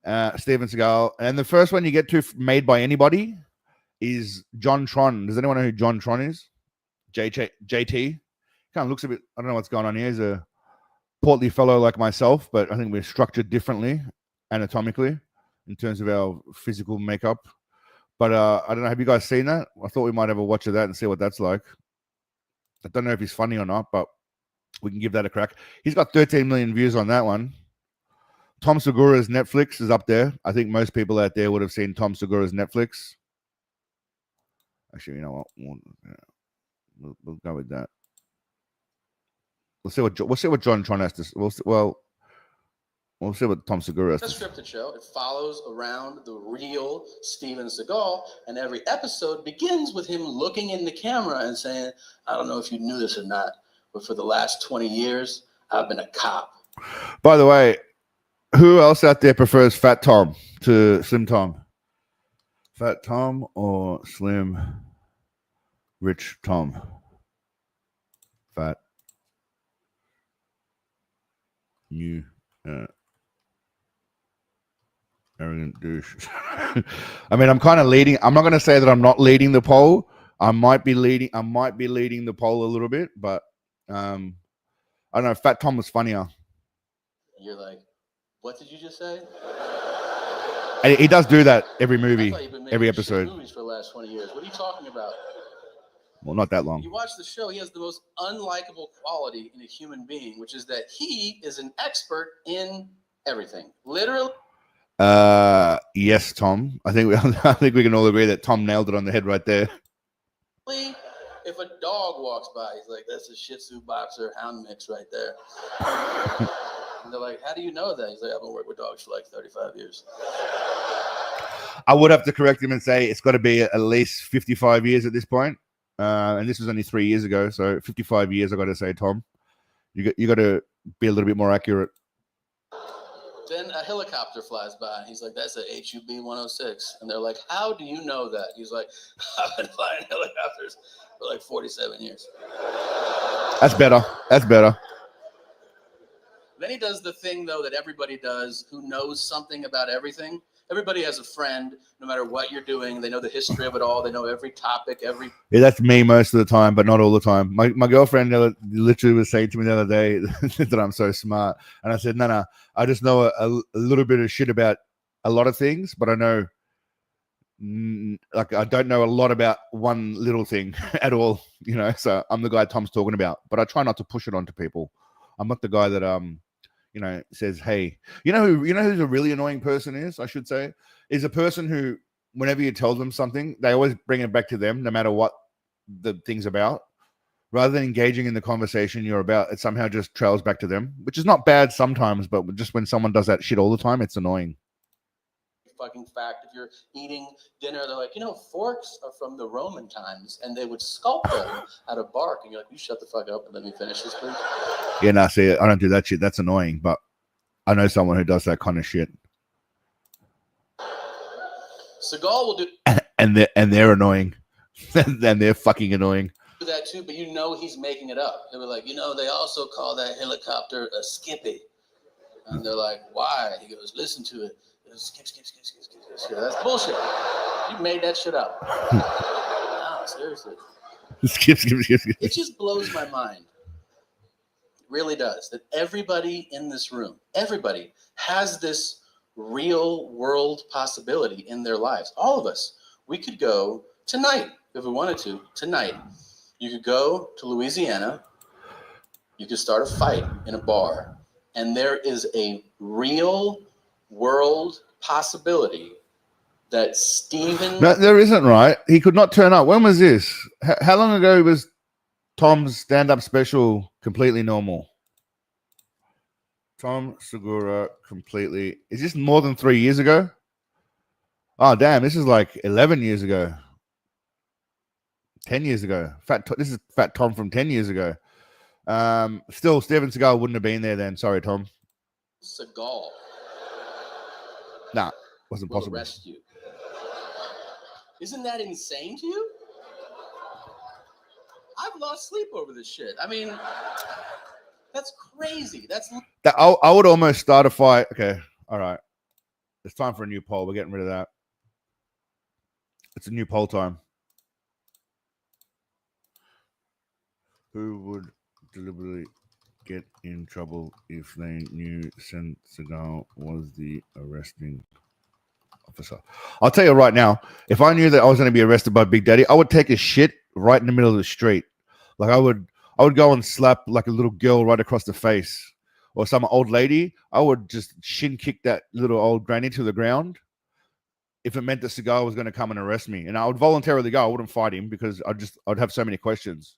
Seagal. And the first one you get to made by anybody is John Tron. Does anyone know who John Tron is? JT. Kind of looks a bit. I don't know what's going on here. He's a portly fellow like myself, but I think we're structured differently anatomically in terms of our physical makeup. But I don't know. Have you guys seen that? I thought we might have a watch of that and see what that's like. I don't know if he's funny or not, but we can give that a crack. He's got 13 million views on that one. Tom Segura's Netflix is up there. I think most people out there would have seen Tom Segura's Netflix. Actually, you know what? We'll go with that. We'll see what John Tron has to. We'll see what Tom Segura has to. It's a scripted show. It follows around the real Steven Seagal, and every episode begins with him looking in the camera and saying, "I don't know if you knew this or not, but for the last 20 years, I've been a cop." By the way, who else out there prefers Fat Tom to Slim Tom? Fat Tom or Slim Rich Tom? Fat. New arrogant douche. I mean, I'm kind of leading. I'm not going to say that I'm not leading the poll. I might be leading the poll a little bit, but I don't know. Fat Tom was funnier. You're like, what did you just say? And he does do that every movie, every shit episode. Movies for the last 20 years. What are you talking about? Well, not that long. You watch the show, he has the most unlikable quality in a human being, which is that he is an expert in everything. Literally. Yes, Tom. I think we can all agree that Tom nailed it on the head right there. If a dog walks by, he's like, "That's a Shih Tzu boxer hound mix right there." And they're like, "How do you know that?" He's like, "I've been working with dogs for like 35 years." I would have to correct him and say it's got to be at least 55 years at this point. And this was only 3 years ago, so 55 years. I got to say, Tom, you got to be a little bit more accurate. Then a helicopter flies by, and he's like, "That's a HUB 106." And they're like, "How do you know that?" He's like, "I've been flying helicopters for like 47 years. That's better. Then he does the thing, though, that everybody does who knows something about everything. Everybody has a friend, no matter what you're doing. They know the history of it all. They know every topic, Yeah, that's me most of the time, but not all the time. My girlfriend literally was saying to me the other day that I'm so smart. And I said, no, I just know a little bit of shit about a lot of things, but I know, like, I don't know a lot about one little thing at all, you know? So I'm the guy Tom's talking about, but I try not to push it onto people. I'm not the guy that, you know, says, "Hey," you know who's a really annoying person is, I should say, is a person who, whenever you tell them something, they always bring it back to them, no matter what the thing's about. Rather than engaging in the conversation you're about, it somehow just trails back to them, which is not bad sometimes, but just when someone does that shit all the time, it's annoying. Fucking fact, if you're eating dinner, they're like, forks are from the Roman times, and they would sculpt them out of bark. And you're like, "You shut the fuck up and let me finish this, please." Yeah, no, see, I don't do that shit. That's annoying, but I know someone who does that kind of shit. Seagal will do and they're annoying. And they're fucking annoying. that too, but he's making it up. They were like, they also call that helicopter a skippy. And they're like, "Why?" He goes, "Listen to it. Skip. That's bullshit. You made that shit up." No, seriously. Skip. It just blows my mind. It really does. That everybody in this room, everybody has this real world possibility in their lives. All of us. We could go tonight, if we wanted to, You could go to Louisiana. You could start a fight in a bar, and there is a real world possibility that Steven... No, there isn't, right? He could not turn up. When was this? How long ago was Tom's stand-up special Completely Normal? Tom Segura Completely. Is this more than 3 years ago? Oh, damn. This is like 11 years ago. 10 years ago. This is Fat Tom from 10 years ago. Still, Steven Seagal wouldn't have been there then. Sorry, Tom. Seagal Nah, wasn't will possible. arrest you. Isn't that insane to you? I've lost sleep over this shit. I mean, that's crazy. I would almost start a fight. Okay, all right. It's time for a new poll. We're getting rid of that. It's a new poll time. Who would deliberately get in trouble if they knew Seagal was the arresting officer? I'll tell you right now, if I knew that I was going to be arrested by Big Daddy, I would take a shit right in the middle of the street. Like I would go and slap like a little girl right across the face, or some old lady. I would just shin kick that little old granny to the ground if it meant that Seagal was going to come and arrest me. And I would voluntarily go. I wouldn't fight him because I'd have so many questions.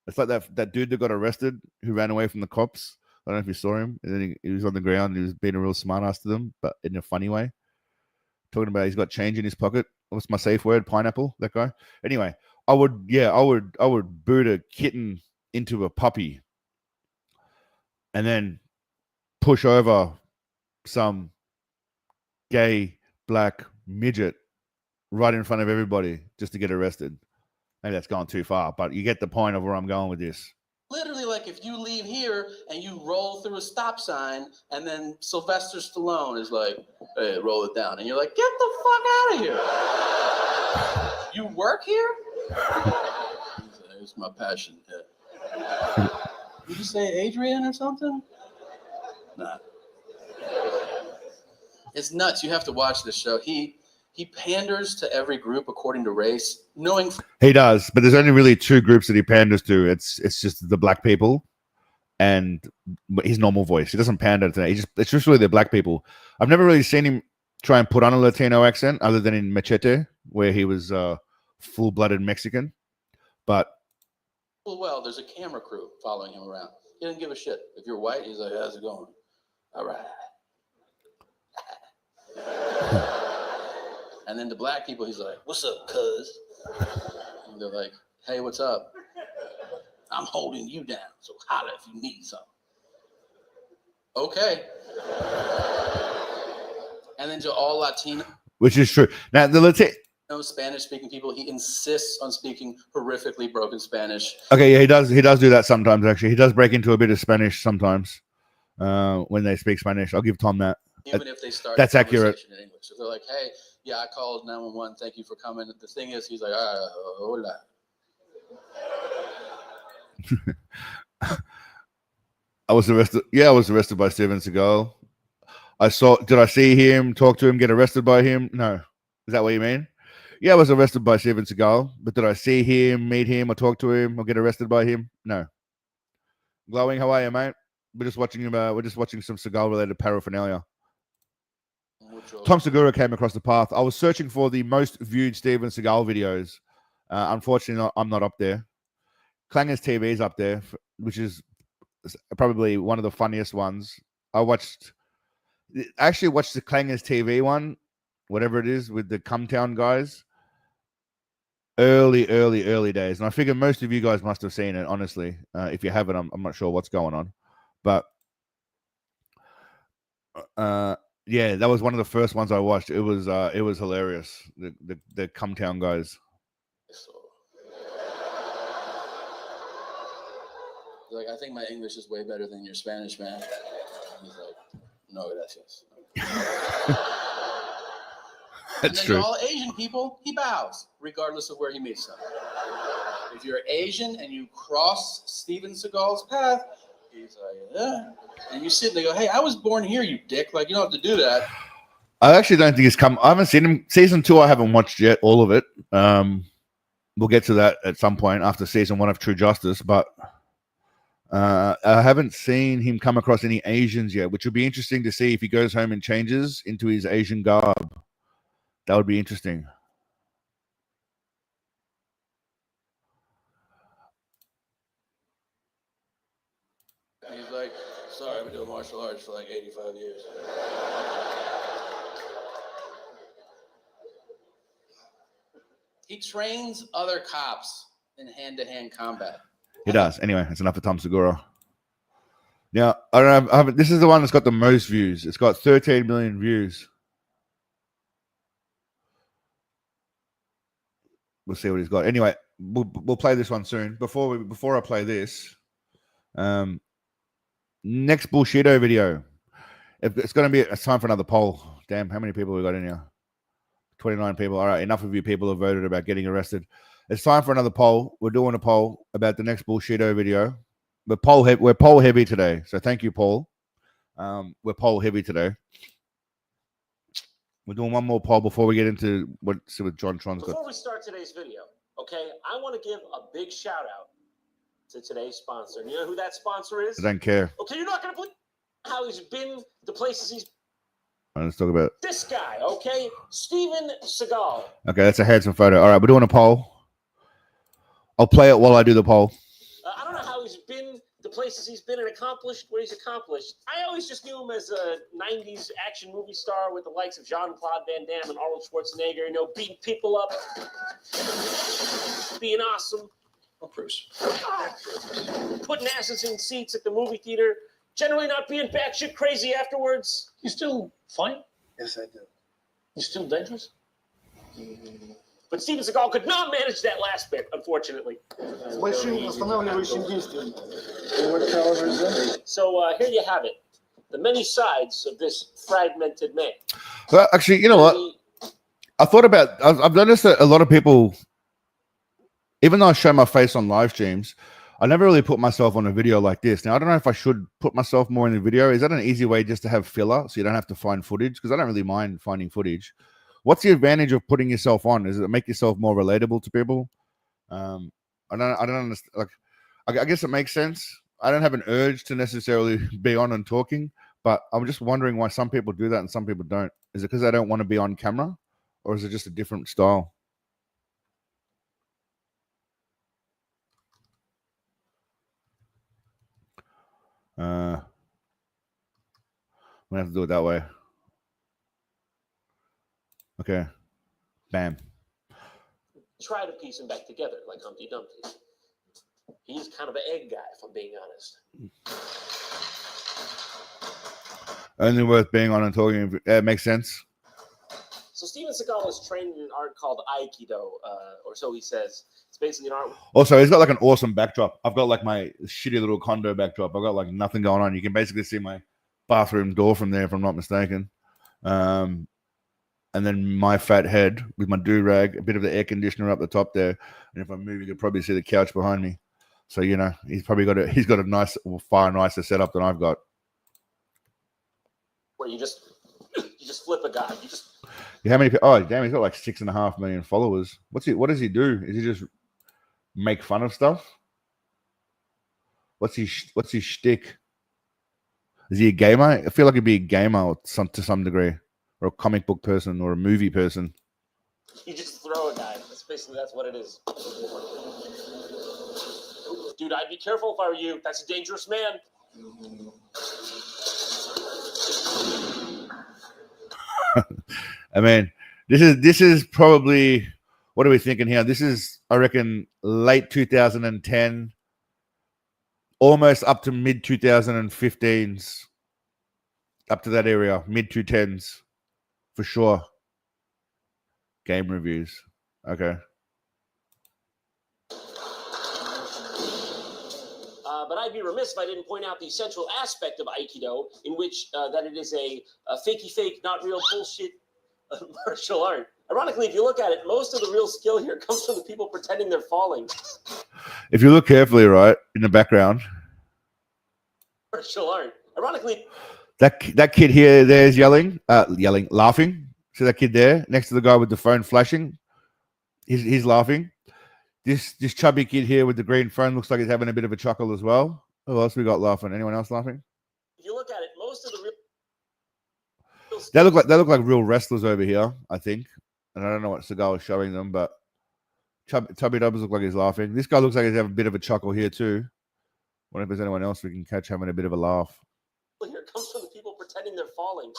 It's like that dude that got arrested who ran away from the cops. I don't know if you saw him. And then he was on the ground. And he was being a real smart ass to them, but in a funny way. Talking about he's got change in his pocket. What's my safe word? Pineapple. That guy. Anyway, I would boot a kitten into a puppy, and then push over some gay black midget right in front of everybody just to get arrested. Maybe that's gone too far, but you get the point of where I'm going with this. Literally, like if you leave here and you roll through a stop sign, and then Sylvester Stallone is like, "Hey, roll it down," and you're like, "Get the fuck out of here! You work here?" It's my passion. Yeah. Did you say Adrian or something? Nah. It's nuts. You have to watch this show. He panders to every group according to race, knowing he does, but there's only really two groups that he panders to. It's just the black people and his normal voice. He doesn't pander to that. It's just really the black people. I've never really seen him try and put on a Latino accent other than in Machete, where he was full-blooded Mexican. But well, there's a camera crew following him around. He doesn't give a shit. If you're white, he's like, "How's it going? All right." And then the black people, he's like, "What's up, cuz?" And they're like, "Hey, what's up? I'm holding you down, so holla if you need something." Okay. And then to all Latino, which is true. Now the Latino, Spanish-speaking people, he insists on speaking horrifically broken Spanish. Okay, yeah, he does do that sometimes. Actually, he does break into a bit of Spanish sometimes when they speak Spanish. I'll give Tom that. Even if they start that's accurate in English. So they're like, "Hey, yeah, I called 911. Thank you for coming." The thing is, he's like, "Hola." I was arrested. Yeah, I was arrested by Steven Seagal. Did I see him, talk to him, get arrested by him? No. Is that what you mean? Yeah, I was arrested by Steven Seagal, but did I see him, meet him, or talk to him, or get arrested by him? No. Glowing, how are you, mate? We're just watching some Seagal-related paraphernalia. Tom Segura came across the path. I was searching for the most viewed Steven Seagal videos. Unfortunately, I'm not up there. Clangers TV is up there, which is probably one of the funniest ones. I actually watched the Clangers TV one, whatever it is, with the Cumtown guys. Early days. And I figure most of you guys must have seen it, honestly. If you haven't, I'm not sure what's going on. But yeah, that was one of the first ones I watched. It was hilarious. The Cumtown guys. Like, "I think my English is way better than your Spanish, man." And he's like, "No, gracias." That's true. All Asian people, he bows, regardless of where he meets them. If you're Asian and you cross Steven Seagal's path, he's like, "Yeah." And you sit and they go, "Hey, I was born here, you dick. Like, you don't have to do that." I actually don't think he's come. I haven't seen him. Season 2, I haven't watched yet, all of it. we'll get to that at some point after season 1 of True Justice. But I haven't seen him come across any Asians yet, which would be interesting to see if he goes home and changes into his Asian garb. That would be interesting. He's like, sorry, I've been doing martial arts for like 85 years. He trains other cops in hand-to-hand combat. He does. Anyway, it's enough for Tom Segura. Now, I don't know. This is the one that's got the most views. It's got 13 million views. We'll see what he's got. Anyway, we'll play this one soon. Before I play this, next Bullshido video. It's going to be. It's time for another poll. Damn, how many people we got in here? 29 people. All right, enough of you people have voted about getting arrested. It's time for another poll. We're doing a poll about the next Bullshido video. We're poll heavy today, so thank you, Paul. We're poll heavy today. We're doing one more poll before we get into what John Tron's got. Before we start today's video, okay, I want to give a big shout out to today's sponsor. And you know who that sponsor is? I don't care. Okay, you're not going to believe how he's been, the places he's. All right, let's talk about this guy, okay? Steven Seagal. Okay, that's a handsome photo. All right, we're doing a poll. I'll play it while I do the poll. I don't know how he's been, the places he's been and accomplished what he's accomplished. I always just knew him as a 90s action movie star with the likes of Jean-Claude Van Damme and Arnold Schwarzenegger, you know, beating people up, being awesome. Oh, Bruce. Putting asses in seats at the movie theater, generally not being batshit crazy afterwards. You still fine? Yes, I do. You still dangerous? But Steven Seagal could not manage that last bit, unfortunately. So here you have it. The many sides of this fragmented man. Well, actually, you know what? I thought about. I've noticed that a lot of people, even though I show my face on live streams, I never really put myself on a video like this. Now, I don't know if I should put myself more in the video. Is that an easy way just to have filler so you don't have to find footage? Because I don't really mind finding footage. What's the advantage of putting yourself on? Is it make yourself more relatable to people? I don't understand. Like, I guess it makes sense. I don't have an urge to necessarily be on and talking, but I'm just wondering why some people do that and some people don't. Is it because they don't want to be on camera, or is it just a different style? I'm gonna have to do it that way. Okay. Bam. Try to piece him back together like Humpty Dumpty. He's kind of an egg guy, if I'm being honest. Only worth being on and talking. It makes sense. So Steven Seagal was trained in an art called aikido, or so he says. It's basically an art. Also, he's got like an awesome backdrop. I've got like my shitty little condo backdrop. I've got like nothing going on. You can basically see my bathroom door from there, if I'm not mistaken. And then my fat head with my do-rag, a bit of the air conditioner up the top there. And if I move, you could probably see the couch behind me. So, you know, he's probably got a nice, far nicer setup than I've got. Where you just flip a guy. Yeah, how many? Oh, damn! He's got like 6.5 million followers. What does he do? Is he just make fun of stuff? What's his shtick? Is he a gamer? I feel like he'd be a gamer to some degree, or a comic book person, or a movie person. You just throw a guy. That's what it is. Dude, I'd be careful if I were you. That's a dangerous man. I mean, this is probably, what are we thinking here? This is, I reckon, late 2010, almost up to mid 2015s, up to that area, mid 2010s, for sure. Game reviews, okay. But I'd be remiss if I didn't point out the central aspect of Aikido, in which that it is a fakey fake, not real bullshit martial art. Ironically, if you look at it, most of the real skill here comes from the people pretending they're falling. If you look carefully, right, in the background. Martial art. Ironically. That kid here, there's laughing. See that kid there, next to the guy with the phone flashing? He's laughing. This chubby kid here with the green phone looks like he's having a bit of a chuckle as well. Who else we got laughing? Anyone else laughing? If you look at it, most of the real They look like real wrestlers over here, I think. And I don't know what Seagal is showing them, but Tubby Dubbers look like he's laughing. This guy looks like he's having a bit of a chuckle here too. Wonder if there's anyone else we can catch having a bit of a laugh. here comes from the people pretending they're falling.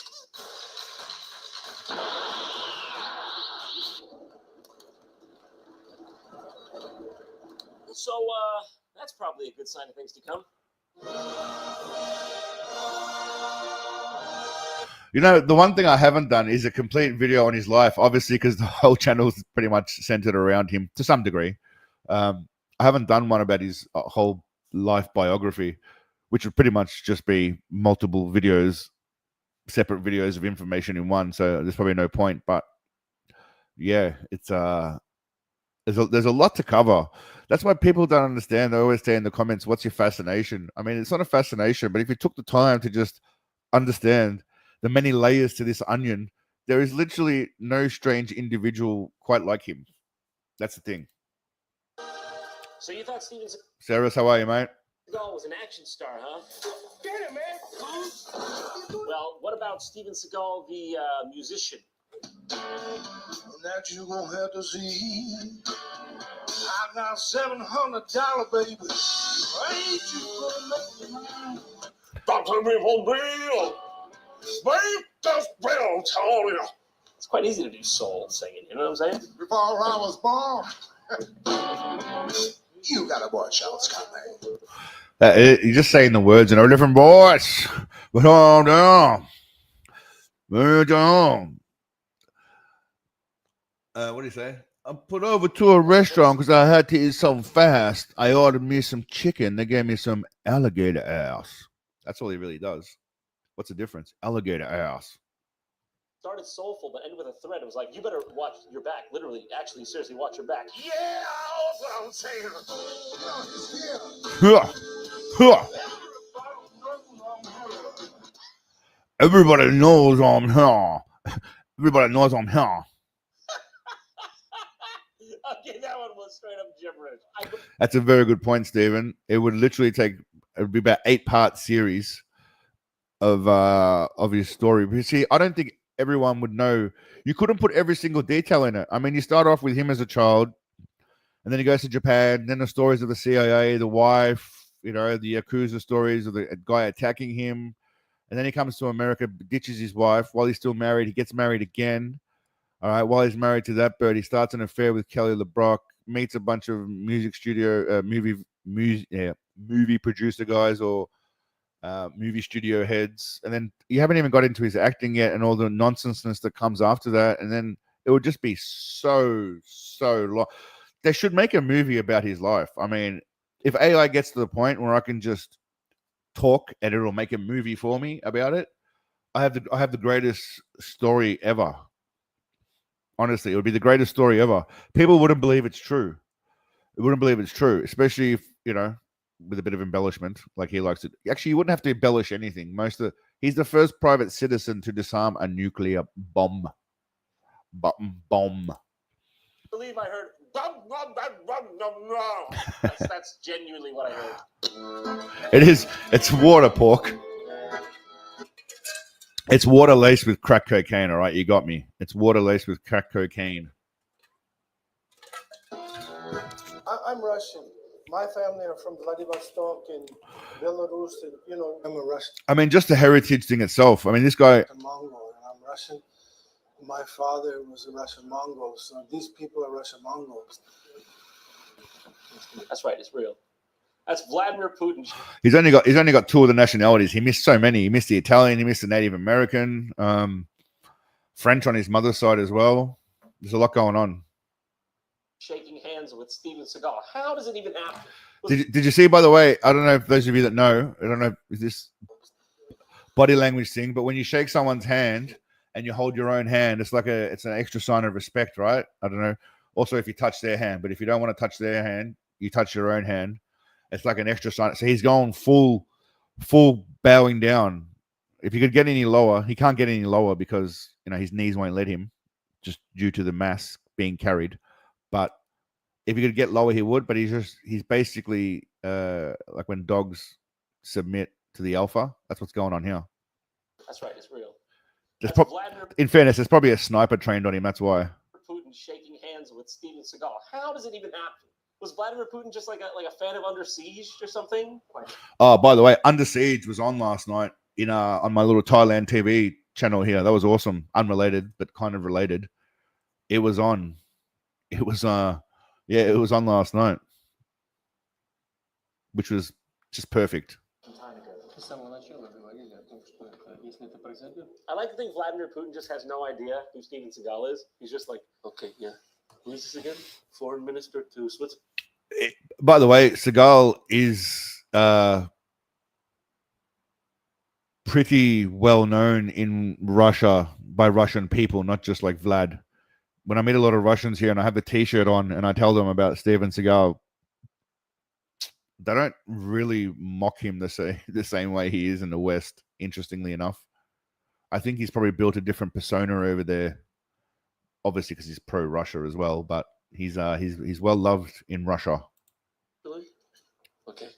So that's probably a good sign of things to come. You know, the one thing I haven't done is a complete video on his life, obviously, because the whole channel is pretty much centered around him to some degree. I haven't done one about his whole life biography, which would pretty much just be multiple videos, separate videos of information in one. So there's probably no point. But yeah, it's there's a lot to cover. That's why people don't understand. They always say in the comments, "What's your fascination?" I mean, it's not a fascination, but if you took the time to just understand the many layers to this onion, there is literally no strange individual quite like him. That's the thing. So you thought Steven Sarah, how are you, mate? Seagal was an action star, huh? Get it, man. Well, what about Steven Seagal, the musician? That you gonna have to see. I got $700, baby. Ain't you gonna make me mine? Dr. People Bill. Babe, that's Bill, Tony. It's quite easy to do soul singing, you know what I'm saying? Before I was born. You gotta watch out, Scott, man. You're just saying the words in a different voice. But hold on. Hold on. What do you say? I put over to a restaurant because I had to eat something fast. I ordered me some chicken. They gave me some alligator ass. That's all he really does. What's the difference? Alligator ass. Started soulful, but ended with a threat. It was like, you better watch your back. Literally, actually, seriously, watch your back. Yeah, that's what I'm saying. Huh. Huh. Everybody knows I'm here. Everybody knows I'm here. Okay, that one was straight up gibberish. That's a very good point, Stephen. It would literally take, it would be about 8-part series of his story. But you see, I don't think everyone would know. You couldn't put every single detail in it. I mean, you start off with him as a child, and then he goes to Japan, then the stories of the CIA, the wife, you know, the Yakuza stories of the guy attacking him, and then he comes to America, ditches his wife while he's still married. He gets married again. All right, while he's married to that bird, he starts an affair with Kelly LeBrock, meets a bunch of music studio, movie producer guys or movie studio heads, and then you haven't even got into his acting yet, and all the nonsenseness that comes after that, and then it would just be so long. They should make a movie about his life. I mean, if AI gets to the point where I can just talk and it'll make a movie for me about it, I have the greatest story ever. Honestly, it would be the greatest story ever. People wouldn't believe it's true. They wouldn't believe it's true, especially if, you know, with a bit of embellishment, like he likes it. Actually, you wouldn't have to embellish anything. He's the first private citizen to disarm a nuclear bomb. Bomb. I believe I heard. That's genuinely what I heard. It is. It's water, pork. It's water laced with crack cocaine. All right, you got me. It's water laced with crack cocaine. I'm Russian. My family are from Vladivostok and Belarus, and you know, I'm a Russian. I mean, just the heritage thing itself. I mean, this guy. I'm Mongol, and I'm Russian. My father was a Russian Mongol, so these people are Russian Mongols. That's right. It's real. That's Vladimir Putin. He's only got 2 of the nationalities. He missed so many. He missed the Italian. He missed the Native American. French on his mother's side as well. There's a lot going on. Shaking hands with Steven Seagal. How does it even happen? Did you see, by the way, I don't know if those of you that know, I don't know if this body language thing, but when you shake someone's hand and you hold your own hand, it's an extra sign of respect, right? I don't know. Also, if you touch their hand, but if you don't want to touch their hand, you touch your own hand. It's like an extra sign. So he's going full bowing down. If he could get any lower, he can't get any lower because, you know, his knees won't let him, just due to the mass being carried. But if he could get lower, he would. But he's basically like when dogs submit to the alpha. That's what's going on here. That's right. It's real. There's That's Vladimir in fairness, there's probably a sniper trained on him. That's why. Putin shaking hands with Steven Seagal. How does it even happen? Was Vladimir Putin just like a fan of Under Siege or something? Oh, by the way, Under Siege was on last night on my little Thailand TV channel here. That was awesome. Unrelated, but kind of related. It was on. It was it was on last night, which was just perfect. I like to think Vladimir Putin just has no idea who Steven Seagal is. He's just like, okay, yeah. Who is this again? Foreign minister to Switzerland. By the way, Seagal is pretty well known in Russia by Russian people, not just like Vlad. When I meet a lot of Russians here and I have the T-shirt on and I tell them about Steven Seagal, they don't really mock him the same way he is in the West, interestingly enough. I think he's probably built a different persona over there, obviously because he's pro-Russia as well, but he's well loved in Russia. Really? Okay.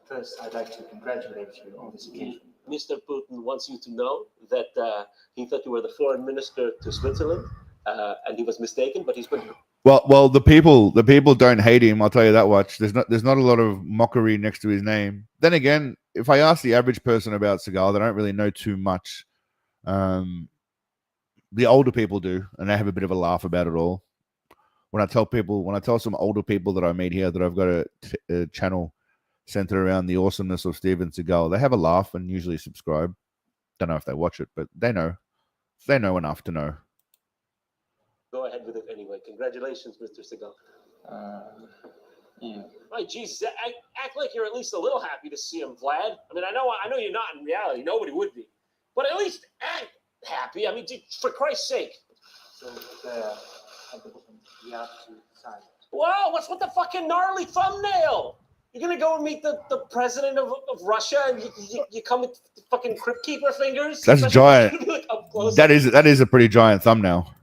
First, I'd like to congratulate you on this occasion. Mr. Putin wants you to know that he thought you were the foreign minister to Switzerland, and he was mistaken, but he's been... Well, the people don't hate him. I'll tell you that much. There's not a lot of mockery next to his name. Then again, if I ask the average person about Seagal, they don't really know too much. The older people do, and they have a bit of a laugh about it all. When I tell some older people that I meet here that I've got a channel centered around the awesomeness of Steven Seagal, they have a laugh and usually subscribe. Don't know if they watch it, but they know. They know enough to know. Go ahead with it anyway. Congratulations, Mr. Seagal. Yeah. My Jesus, act like you're at least a little happy to see him, Vlad. I mean, I know you're not in reality. Nobody would be, but at least act happy. I mean, for Christ's sake. So there, at the bottom, we have to decide. Wow, what's with the fucking gnarly thumbnail? You're gonna go and meet the president of Russia, and you come with fucking crypt keeper fingers? That's giant. Like up close That is a pretty giant thumbnail.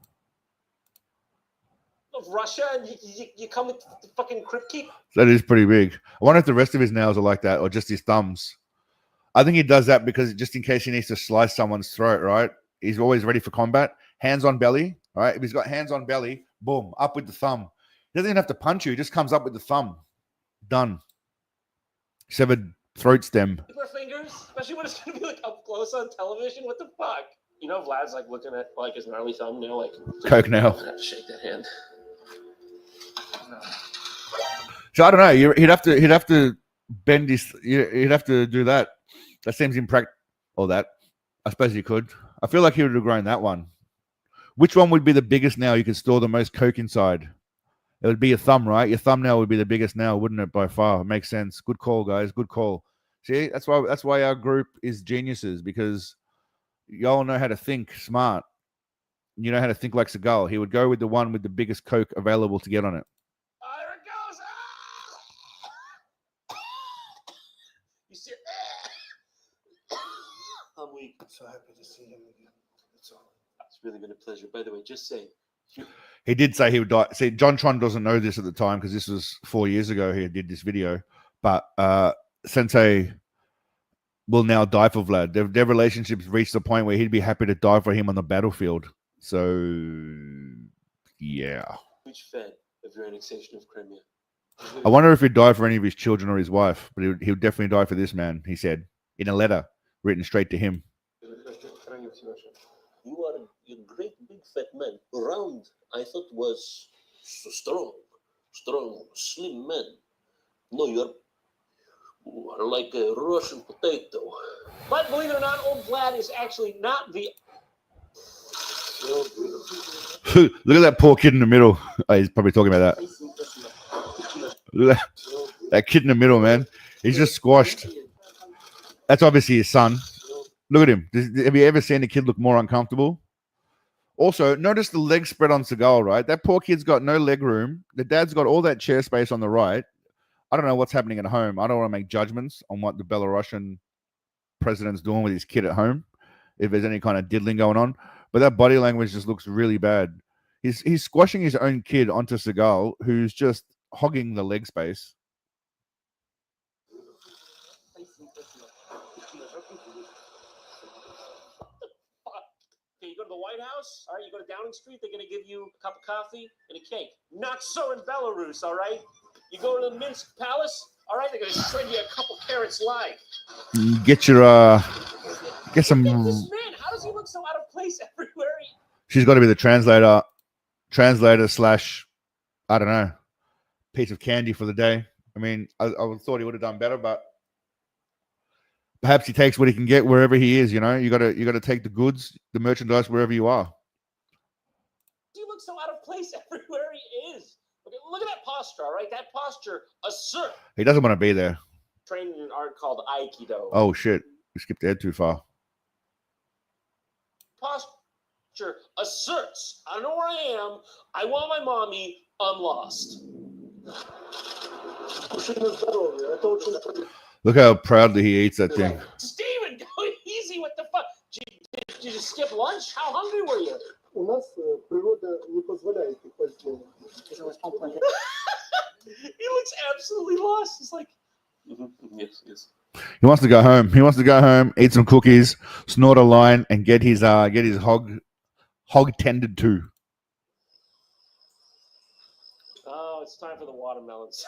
of Russia, and you come with the fucking crypt keeper? That is pretty big. I wonder if the rest of his nails are like that, or just his thumbs. I think he does that because just in case he needs to slice someone's throat, right? He's always ready for combat. Hands on belly, all right? If he's got hands on belly, boom, up with the thumb. He doesn't even have to punch you. He just comes up with the thumb. Done. Severed throat stem. Fingers, especially when it's gonna be like up close on television. What the fuck? You know, Vlad's like looking at like his gnarly thumbnail, like Coke nail. I have to shake that hand. So I don't know. He'd have to bend his. He'd have to do that. That seems impractical. All that. I suppose he could. I feel like he would have grown that one. Which one would be the biggest nail you could store the most coke inside? It would be your thumb, right? Your thumbnail would be the biggest nail, wouldn't it? By far, it makes sense. Good call, guys. Good call. See, that's why our group is geniuses, because y'all know how to think smart. You know how to think like Seagal. He would go with the one with the biggest coke available to get on it. There it goes. You see? I'm weak. I'm so happy to see him again. That's all. It's really been a pleasure. By the way, just saying. He did say he would die. See, John Tron doesn't know this at the time because this was 4 years ago he did this video. But Sensei will now die for Vlad. Their relationship's reached the point where he'd be happy to die for him on the battlefield. So, yeah. Huge fan of your annexation of Crimea. I wonder if he'd die for any of his children or his wife. But he would definitely die for this man, he said, in a letter written straight to him. You are a great big fat man. Round, I thought was so strong, slim man. No, you are like a Russian potato. But believe it or not, old Vlad is actually not the... Look at that poor kid in the middle. Oh, he's probably talking about that. Look at that kid in the middle, man. He's just squashed. That's obviously his son. Look at him. Have you ever seen a kid look more uncomfortable? Also, notice the leg spread on Seagal, right? That poor kid's got no leg room. The dad's got all that chair space on the right. I don't know what's happening at home. I don't want to make judgments on what the Belarusian president's doing with his kid at home, if there's any kind of diddling going on. but that body language just looks really bad. He's squashing his own kid onto Seagal, who's just hogging the leg space. Okay, you go to the White House, all right, you go to Downing Street, they're going to give you a cup of coffee and a cake. Not so in Belarus, all right? You go to the Minsk Palace, all right, they're going to send you a couple carrots live. Get your, get some. Look at this man, how does he look so out of place everywhere? She's got to be the translator slash, I don't know, piece of candy for the day. I mean, I thought he would have done better, but perhaps he takes what he can get wherever he is. You know, you gotta take the goods, the merchandise wherever you are. He looks so out of place everywhere he is. Okay, look at that posture, all right? That posture assert. He doesn't want to be there. Trained in an art called aikido. Oh shit! We skipped ahead too far. Posture asserts. I know where I am. I want my mommy. I'm lost. Look how proudly he eats that thing. Steven, go easy. What the fuck? Did you just skip lunch? How hungry were you? He looks absolutely lost. He's like, yes. He wants to go home. He wants to go home, eat some cookies, snort a line, and get his hog tended to. Oh, it's time for the watermelons.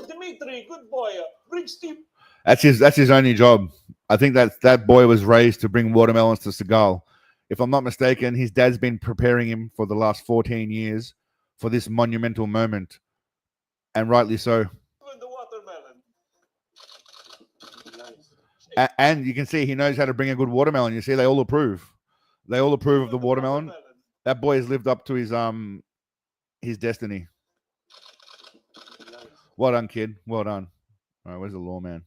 Dimitri, good boy. Bring Steve. That's his only job. I think that boy was raised to bring watermelons to Seagal. If I'm not mistaken, his dad's been preparing him for the last 14 years for this monumental moment, and rightly so. The watermelon. And you can see he knows how to bring a good watermelon. You see, they all approve. They all approve of the watermelon. That boy has lived up to his destiny. Well done, kid. Well done. All right, where's the lawman?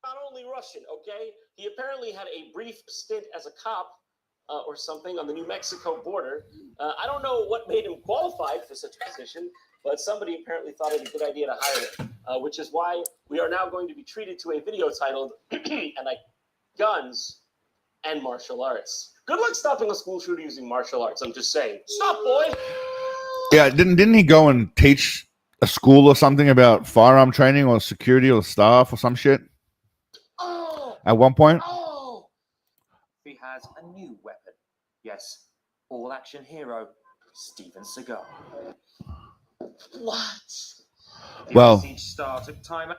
Not only Russian, okay? He apparently had a brief stint as a cop or something on the New Mexico border. I don't know what made him qualified for such a position, but somebody apparently thought it a good idea to hire him, which is why we are now going to be treated to a video titled Guns and Martial Arts. Good luck stopping a school shooter using martial arts, I'm just saying. Stop, boy! Yeah, didn't he go and teach a school or something about firearm training or security or staff or some shit? At one point? He has a new weapon. Yes, all-action hero, Steven Seagal. What? Well, Each star took time.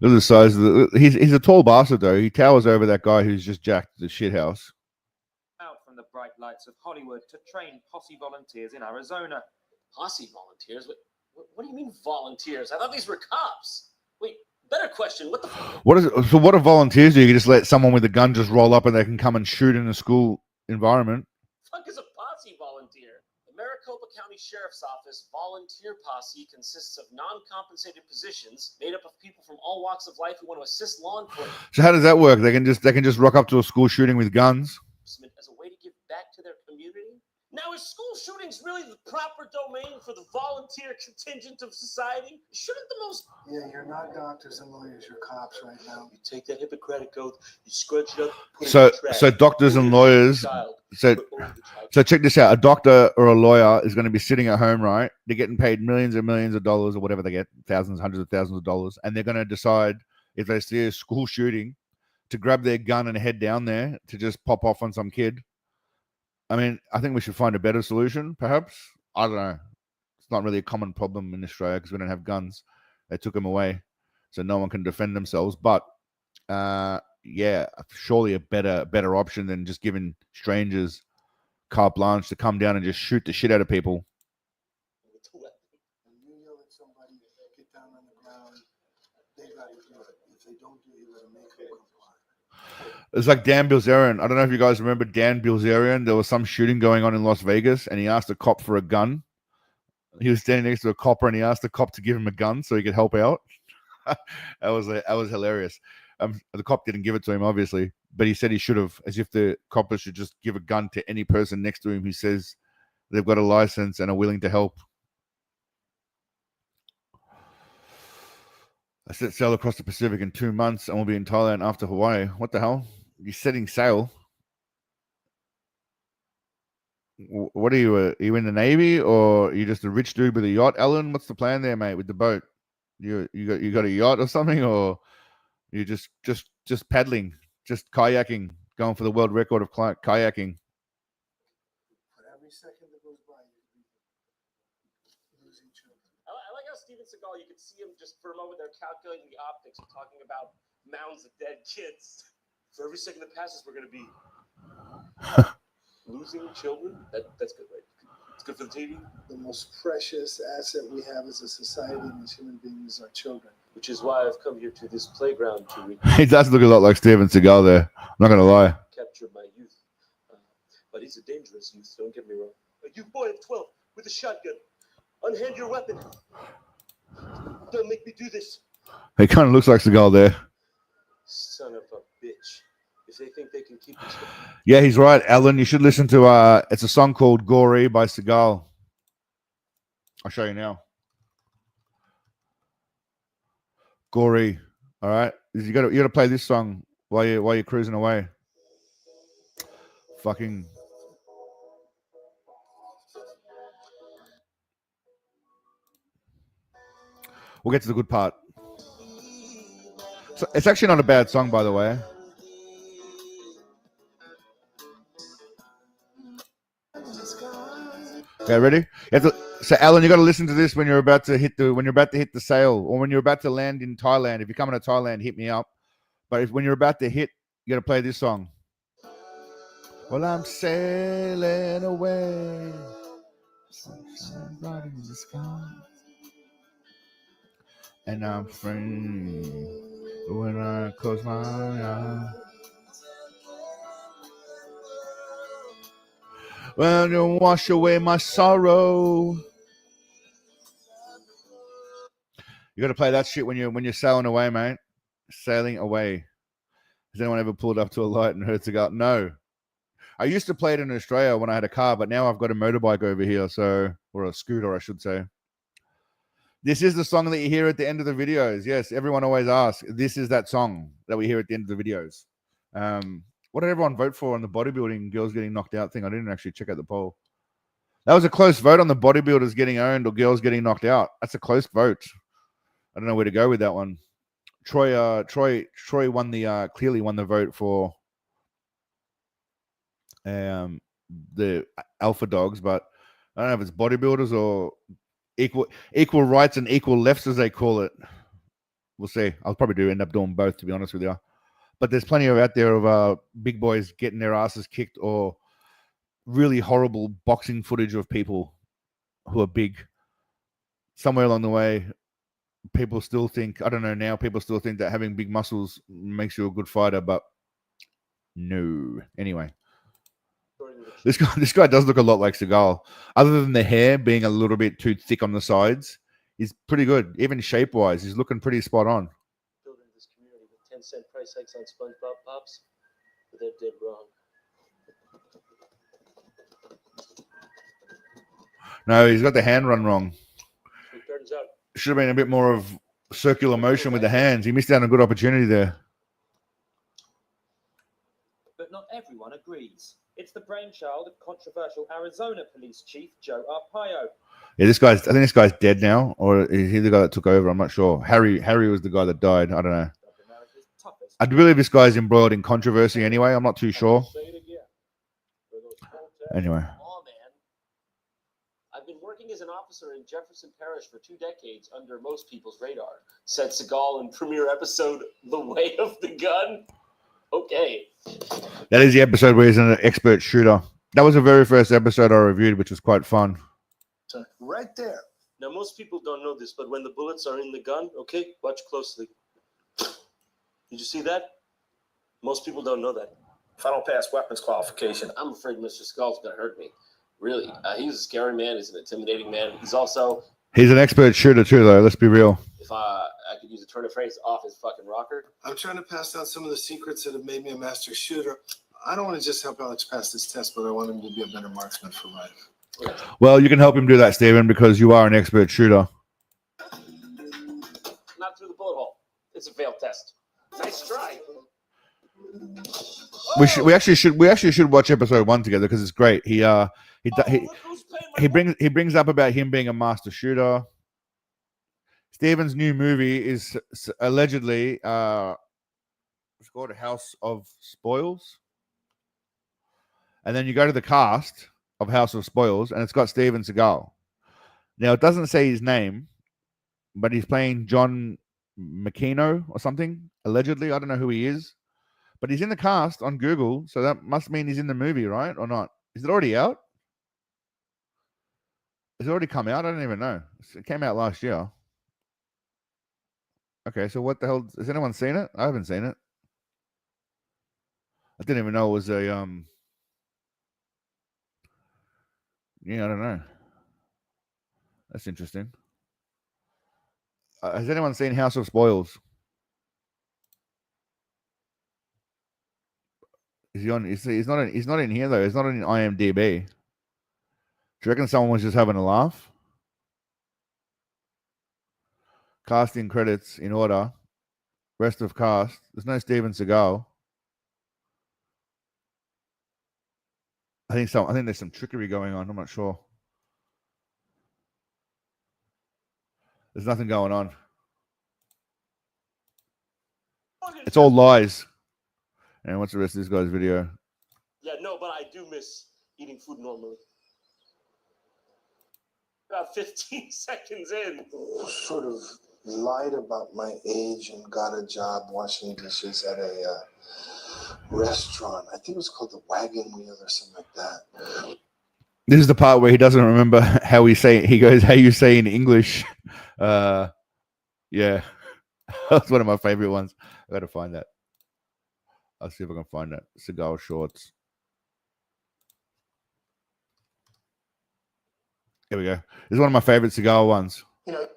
look at the size of the. He's a tall bastard though. He towers over that guy who's just jacked the shit house. Out from the bright lights of Hollywood to train posse volunteers in Arizona. Posse volunteers? What do you mean volunteers? I thought these were cops. Wait, better question. What the fuck? What is it? So what are volunteers do? You can just let someone with a gun just roll up and they can come and shoot in a school environment. Fuck is a posse volunteer? The Maricopa County Sheriff's Office volunteer posse consists of non-compensated positions made up of people from all walks of life who want to assist law enforcement So how does that work? They can just rock up to a school shooting with guns. as a way to give back to their community. Now, is school shootings really the proper domain for the volunteer contingent of society? Shouldn't the most... Yeah, you're not doctors and lawyers, you're cops right now. You take that Hippocratic oath, you scrunch it up, put it So in the trash. so doctors and lawyers. So check this out. A doctor or a lawyer is going to be sitting at home, right? They're getting paid millions and millions of dollars or whatever they get, thousands, hundreds of thousands of dollars, and they're going to decide if they see a school shooting to grab their gun and head down there to just pop off on some kid. I mean, I think we should find a better solution, perhaps. I don't know. It's not really a common problem in Australia because we don't have guns. They took them away, so no one can defend themselves. But yeah, surely a better option than just giving strangers carte blanche to come down and just shoot the shit out of people. When you yell at somebody, get down on the ground, they got to do it. If they don't do it, you got to make them comply. It's like Dan Bilzerian. I don't know if you guys remember Dan Bilzerian. There was some shooting going on in Las Vegas, and he asked a cop for a gun. He was standing next to a copper, and he asked the cop to give him a gun so he could help out. that was hilarious. The cop didn't give it to him, obviously, but he said he should have, as if the copper should just give a gun to any person next to him who says they've got a license and are willing to help. I set sail across the Pacific in 2 months and we'll be in Thailand after Hawaii. What the hell? You're setting sail. What are you? Are you in the Navy, or are you just a rich dude with a yacht, Alan? What's the plan there, mate, with the boat? You got a yacht or something, or you just paddling, just kayaking, going for the world record of kayaking? But every second that goes by, you're losing children. I like how Steven Seagal, you could see him just for a moment there calculating the optics of talking about mounds of dead kids. For every second that passes, we're going to be losing children. That's good, right? It's good for the TV. The most precious asset we have as a society and as human beings are children. Which is why I've come here to this playground to He does look a lot like Steven Seagal there. I'm not gonna lie. capture my youth. But he's a dangerous youth, don't get me wrong. A youth boy of 12 with a shotgun. Unhand your weapon. Don't make me do this. He kind of looks like Seagal there. Son of a bitch. If they think they can keep this. Yeah, he's right, Alan. You should listen to it's a song called "Gory" by Seagal. I'll show you now. Gory. All right, you got to play this song while you're cruising away. Fucking. We'll get to the good part. So it's actually not a bad song, by the way. Okay, ready? So, Alan, you got to listen to this when you're about to hit the sail, or when you're about to land in Thailand. If you're coming to Thailand, hit me up. But when you're about to hit, you got to play this song. Well, I'm sailing away, sunshine bright in the sky, and I'm free when I close my eyes. Well, you wash away my sorrow. You got to play that shit when you're sailing away, mate. Sailing away. Has anyone ever pulled up to a light and heard Seagal? No. I used to play it in Australia when I had a car, but now I've got a motorbike over here, or a scooter, I should say. This is the song that you hear at the end of the videos. Yes, everyone always asks. This is that song that we hear at the end of the videos. What did everyone vote for on the bodybuilding girls getting knocked out thing? I didn't actually check out the poll. That was a close vote on the bodybuilders getting owned or girls getting knocked out. That's a close vote. I don't know where to go with that one. Troy won clearly won the vote for the alpha dogs, but I don't know if it's bodybuilders or equal rights and equal lefts, as they call it. We'll see. I'll probably end up doing both, to be honest with you. But there's plenty out there of big boys getting their asses kicked, or really horrible boxing footage of people who are big. Somewhere along the way, people still think, I don't know now, people still think that having big muscles makes you a good fighter, but no. Anyway. This guy does look a lot like Seagal. Other than the hair being a little bit too thick on the sides, he's pretty good. Even shape-wise, he's looking pretty spot on. Building this community with 10-cent price hikes on SpongeBob Pops, but they're dead wrong. No, he's got the hand run wrong. It turns out. Should have been a bit more of circular motion with the hands. He missed out on a good opportunity there. But not everyone agrees. It's the brainchild of controversial Arizona Police Chief Joe Arpaio. Yeah, I think this guy's dead now, or is he the guy that took over? I'm not sure. Harry was the guy that died. I don't know. I believe this guy's embroiled in controversy anyway. I'm not too sure. Anyway. I've been working as an officer in Jefferson Parish for 2 decades under most people's radar, said Seagal in premiere episode The Way of the Gun. Okay. That is the episode where he's an expert shooter. That was the very first episode I reviewed, which was quite fun. Right there. Now, most people don't know this, but when the bullets are in the gun, okay, watch closely. Did you see that? Most people don't know that. If I don't pass weapons qualification, I'm afraid Mr. Skull's going to hurt me. Really. He's a scary man. He's an intimidating man. He's an expert shooter too, though. Let's be real. If I could use a turn of phrase, off his fucking rocker. I'm trying to pass down some of the secrets that have made me a master shooter. I don't want to just help Alex pass this test, but I want him to be a better marksman for life. Well, you can help him do that, Stephen, because you are an expert shooter. Not through the bullet hole. It's a failed test. Nice try. We actually should watch episode 1 together because it's great. He brings up about him being a master shooter. Steven's new movie is allegedly it's called House of Spoils. And then you go to the cast of House of Spoils, and it's got Steven Seagal. Now, it doesn't say his name, but he's playing John McKeno or something, allegedly. I don't know who he is. But he's in the cast on Google, so that must mean he's in the movie, right? Or not? Is it already out? Has it already come out? I don't even know. It came out last year. Okay, so what the hell? Has anyone seen it? I haven't seen it. I didn't even know it was a yeah, I don't know. That's interesting. Has anyone seen House of Spoils? Is he on? He's not in. He's not in here though. He's not in IMDb. Do you reckon someone was just having a laugh? Casting credits in order. Rest of cast. There's no Steven Seagal. I think there's some trickery going on. I'm not sure. There's nothing going on. It's all lies. And what's the rest of this guy's video? Yeah, no, but I do miss eating food normally. About 15 seconds in. Sort of lied about my age and got a job washing dishes at a restaurant. I think it was called the Wagon Wheel or something like that. This is the part where he doesn't remember how he say. He goes, "How you say in English?" Yeah, that's one of my favorite ones. I got to find that. I'll see if I can find that. Seagal shorts. Here we go. This is one of my favorite Seagal ones. You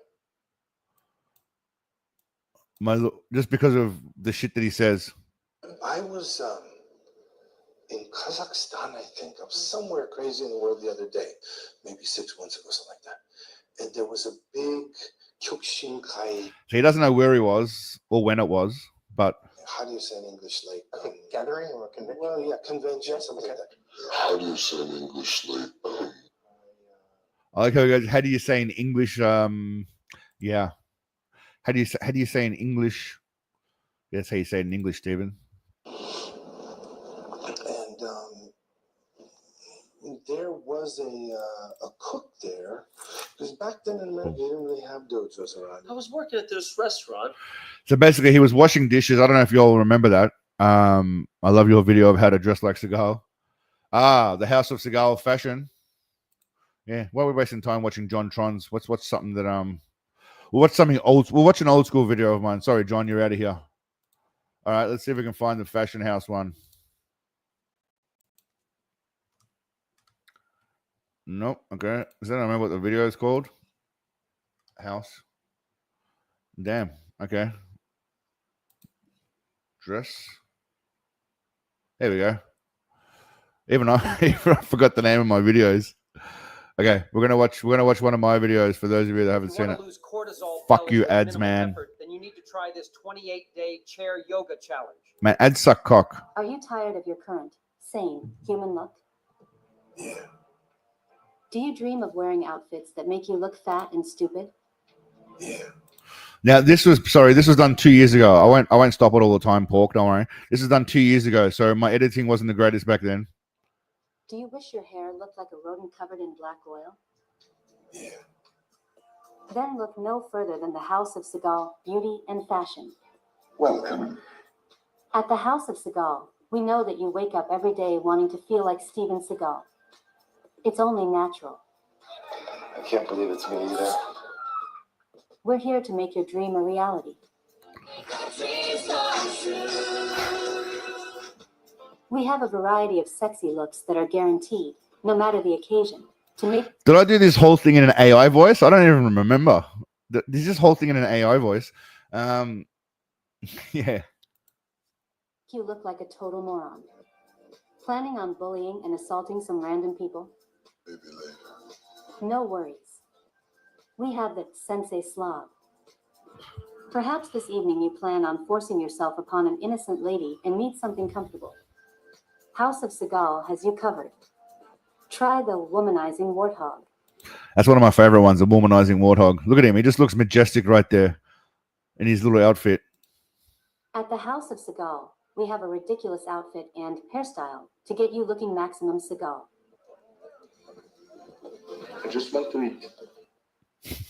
know, Just because of the shit that he says. I was in Kazakhstan, I think. I was somewhere crazy in the world the other day, maybe 6 months ago, something like that. And there was a big Kyokushinkai. So he doesn't know where he was or when it was, but How do you say in English, like gathering or convention? Well, yeah, convention, something like that. How do you say in English, like, I like how he goes, how do you say in English? Yeah. How do you say in English? That's how you say it in English, Stephen. And there was a cook there, because back then in America, you didn't really have dojos around. I was working at this restaurant. So basically, he was washing dishes. I don't know if you all remember that. I love your video of how to dress like Seagal. The House of Seagal fashion. Yeah, why are we wasting time watching John Tron's? What's something that we'll watch something old. We'll watch an old school video of mine. Sorry, John, you're out of here. All right, let's see if we can find the fashion house one. Nope. Okay. Does anyone remember what the video is called? House. Damn. Okay. Dress. There we go. Even I forgot the name of my videos. Okay, we're gonna watch one of my videos for those of you that haven't seen it. Fuck you, ads, man. Then you need to try this 28-day chair yoga challenge. Man, ads suck cock. Are you tired of your current, sane, human look? Yeah. Do you dream of wearing outfits that make you look fat and stupid? Yeah. Now this was done 2 years ago. I won't stop it all the time, Pork. Don't worry. This was done 2 years ago, so my editing wasn't the greatest back then. Do you wish your hair looked like a rodent covered in black oil? Yeah. Then look no further than the House of Seagal Beauty and Fashion. Welcome. At the House of Seagal, we know that you wake up every day wanting to feel like Steven Seagal. It's only natural. I can't believe it's me either. We're here to make your dream a reality. We have a variety of sexy looks that are guaranteed, no matter the occasion. Did I do this whole thing in an AI voice? I don't even remember. This whole thing in an AI voice. Yeah. You look like a total moron. Planning on bullying and assaulting some random people? maybe later? No worries. We have the Sensei Slav. Perhaps this evening you plan on forcing yourself upon an innocent lady and meet something comfortable. House of Seagal has you covered. Try the womanizing warthog. That's one of my favorite ones, the womanizing warthog. Look at him. He just looks majestic right there in his little outfit. At the House of Seagal, we have a ridiculous outfit and hairstyle to get you looking maximum Seagal. I just want to eat.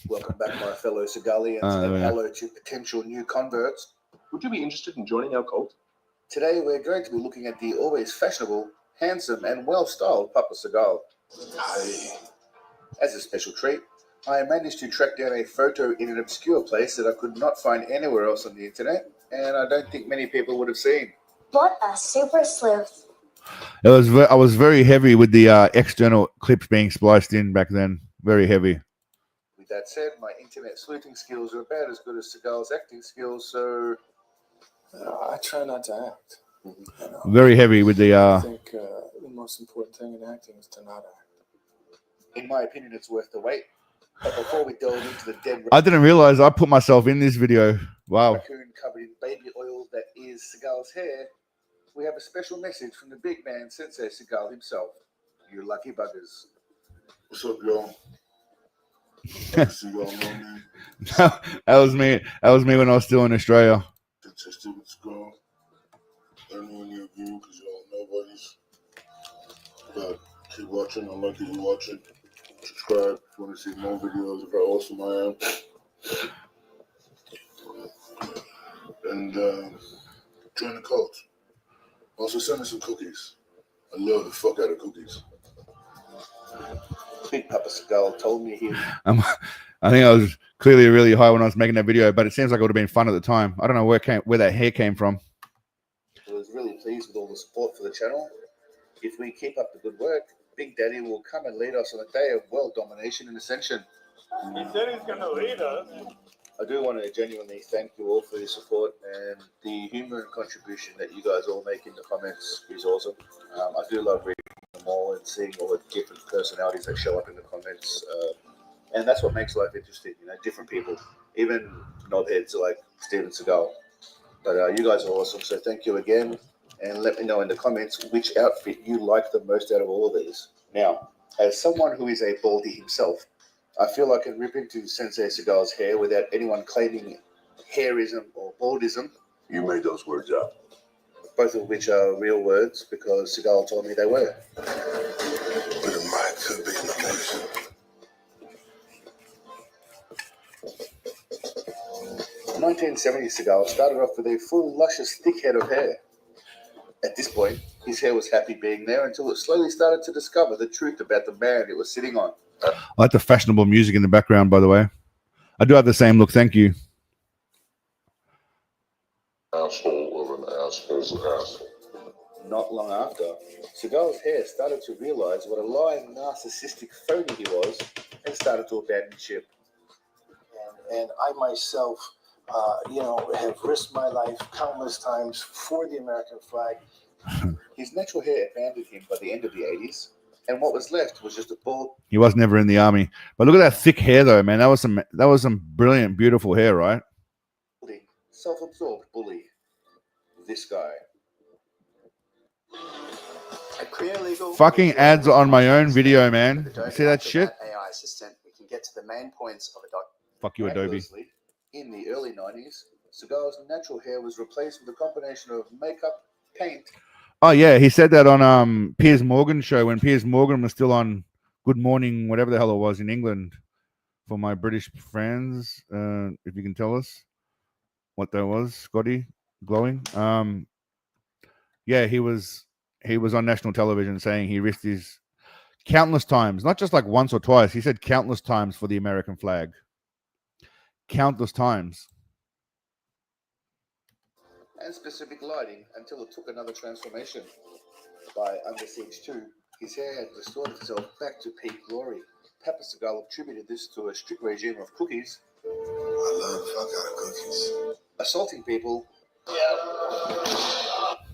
Welcome back, my fellow Seagalians, and hello to potential new converts. Would you be interested in joining our cult? Today, we're going to be looking at the always fashionable, handsome, and well-styled Papa Seagal. Hi. As a special treat, I managed to track down a photo in an obscure place that I could not find anywhere else on the internet, and I don't think many people would have seen. What a super sleuth. I was very heavy with the external clips being spliced in back then. Very heavy. With that said, my internet sleuthing skills are about as good as Seagal's acting skills, so... I try not to act. Very heavy with the... I think the most important thing in acting is to not act. In my opinion, it's worth the wait. But before we delve into the dead... I didn't realize I put myself in this video. Wow. Raccoon covered in baby oil that is Seagal's hair, we have a special message from the big man, Sensei Seagal himself. You lucky buggers. What's up, y'all? Seagal, know me. That was me. That was me when I was still in Australia. Sensei Steven Seagal. Anyone you view because y'all nobodies. But keep watching. I like that you watching. Subscribe if you want to see more videos of how awesome I am. And join the cult. Also send me some cookies. I love the fuck out of cookies. Big Papa Seagal told me he... I think I was clearly really high when I was making that video, but it seems like it would have been fun at the time. I don't know where that hair came from. I was really pleased with all the support for the channel. If we keep up the good work, Big Daddy will come and lead us on a day of world domination and ascension. He said he's going to lead us. I do want to genuinely thank you all for your support, and the humor and contribution that you guys all make in the comments is awesome. I do love reading them all and seeing all the different personalities that show up in the comments. And that's what makes life interesting, you know, different people, even knobheads like Steven Seagal. But you guys are awesome, so thank you again. And let me know in the comments which outfit you like the most out of all of these. Now, as someone who is a baldy himself, I feel I can rip into Sensei Seagal's hair without anyone claiming hairism or baldism. You made those words up. Both of which are real words because Seagal told me they were. But it might could be an illusion. In 1970, Seagal started off with a full, luscious, thick head of hair. At this point, his hair was happy being there until it slowly started to discover the truth about the man it was sitting on. I like the fashionable music in the background, by the way. I do have the same look. Thank you. Asshole of an asshole's asshole. Not long after, Seagal's hair started to realize what a lying, narcissistic phony he was and started to abandon ship. And I myself, have risked my life countless times for the American flag. His natural hair abandoned him by the end of the 80s, and what was left was just a bald. He was never in the army, but look at that thick hair, though, man. That was some brilliant, beautiful hair, right? Self-absorbed bully. This guy. Fucking ads on my own video, man. You see that shit? AI assistant, we can get to the main points of a document. Fuck you, Adobe. In the early 90s, Seagal's natural hair was replaced with a combination of makeup, paint. Oh yeah, he said that on Piers Morgan's show when Piers Morgan was still on Good Morning, whatever the hell it was in England. For my British friends, if you can tell us what that was, Scotty Glowing. Yeah, he was on national television saying he risked his countless times, not just like once or twice. He said countless times for the American flag. Countless times. And specific lighting until it took another transformation. By Under Siege 2, his hair had restored itself back to peak glory. Papa Seagal attributed this to a strict regime of cookies. I love the fuck out of cookies. Assaulting people.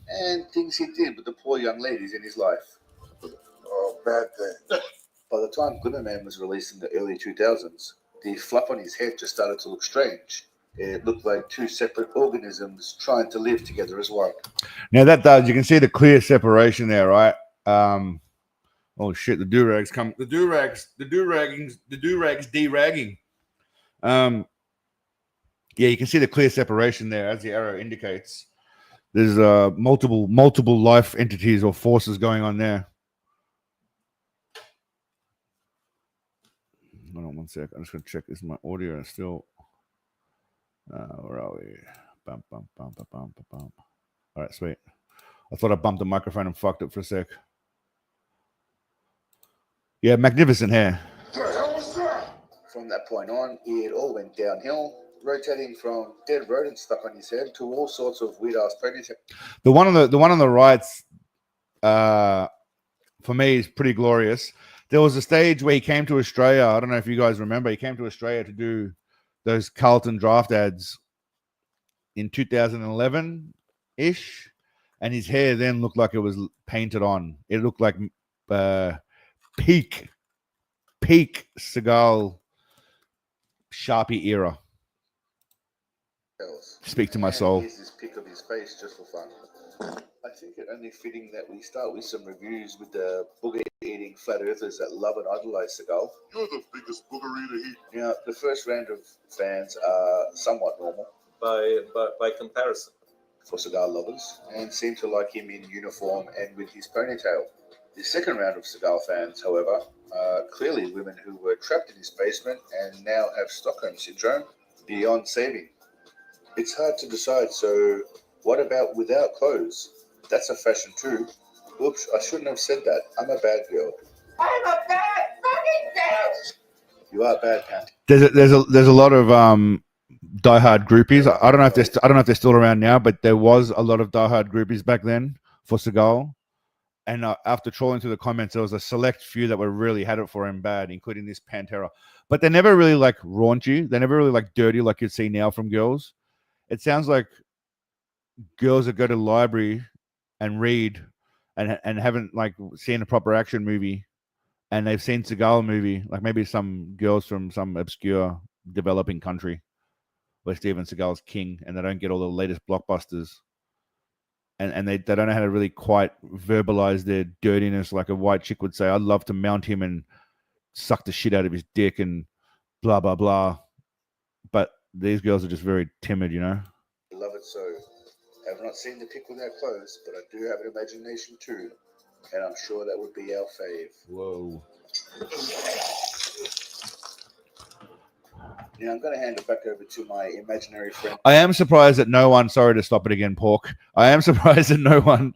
And things he did with the poor young ladies in his life. Oh, bad thing. By the time Glimmerman was released in the early 2000s, the fluff on his head just started to look strange. It looked like two separate organisms trying to live together as one. Now that does, you can see the clear separation there, right? Oh shit, the do-rags come. The do-rags de-ragging. Yeah, you can see the clear separation there as the arrow indicates. There's multiple life entities or forces going on there. Hold on one sec. I'm just gonna check. Is my audio still? Where are we? Bum, bum, bum, bum, bum, bum, bum. All right, sweet. I thought I bumped the microphone and fucked it for a sec. Yeah, magnificent hair. From that point on, it all went downhill, rotating from dead rodent stuck on his head to all sorts of weird ass ponytail. The one on the right's for me is pretty glorious. There was a stage where he came to Australia. I don't know if you guys remember. He came to Australia to do those Carlton draft ads in 2011 ish, and his hair then looked like it was painted on. It looked like peak Seagal Sharpie era. Speak to my soul. Here's this pic of his face just for fun. I think it only fitting that we start with some reviews with the booger-eating flat earthers that love and idolize Seagal. You're the biggest booger eater here. Now, the first round of fans are somewhat normal by comparison for Seagal lovers and seem to like him in uniform and with his ponytail. The second round of Seagal fans, however, are clearly women who were trapped in his basement and now have Stockholm Syndrome beyond saving. It's hard to decide, so what about without clothes? That's a fashion too. Oops, I shouldn't have said that. I'm a bad girl. I'm a bad fucking girl. You are bad, Pat. There's a lot of diehard groupies. I don't know if they're still around now, but there was a lot of diehard groupies back then for Seagal. And after trawling through the comments, there was a select few that were really had it for him bad, including this Pantera. But they're never really like raunchy. They're never really like dirty like you'd see now from girls. It sounds like girls that go to the library and read and haven't like seen a proper action movie, and they've seen Seagal movie, like maybe some girls from some obscure developing country where Steven Seagal's king, and they don't get all the latest blockbusters. And they don't know how to really quite verbalize their dirtiness like a white chick would say. I'd love to mount him and suck the shit out of his dick and blah, blah, blah. But these girls are just very timid, you know? I love it so. I've not seen the pic without clothes, but I do have an imagination too. And I'm sure that would be our fave. Whoa. Now I'm going to hand it back over to my imaginary friend. I am surprised that no one, sorry to stop it again, Pork. I am surprised that no one,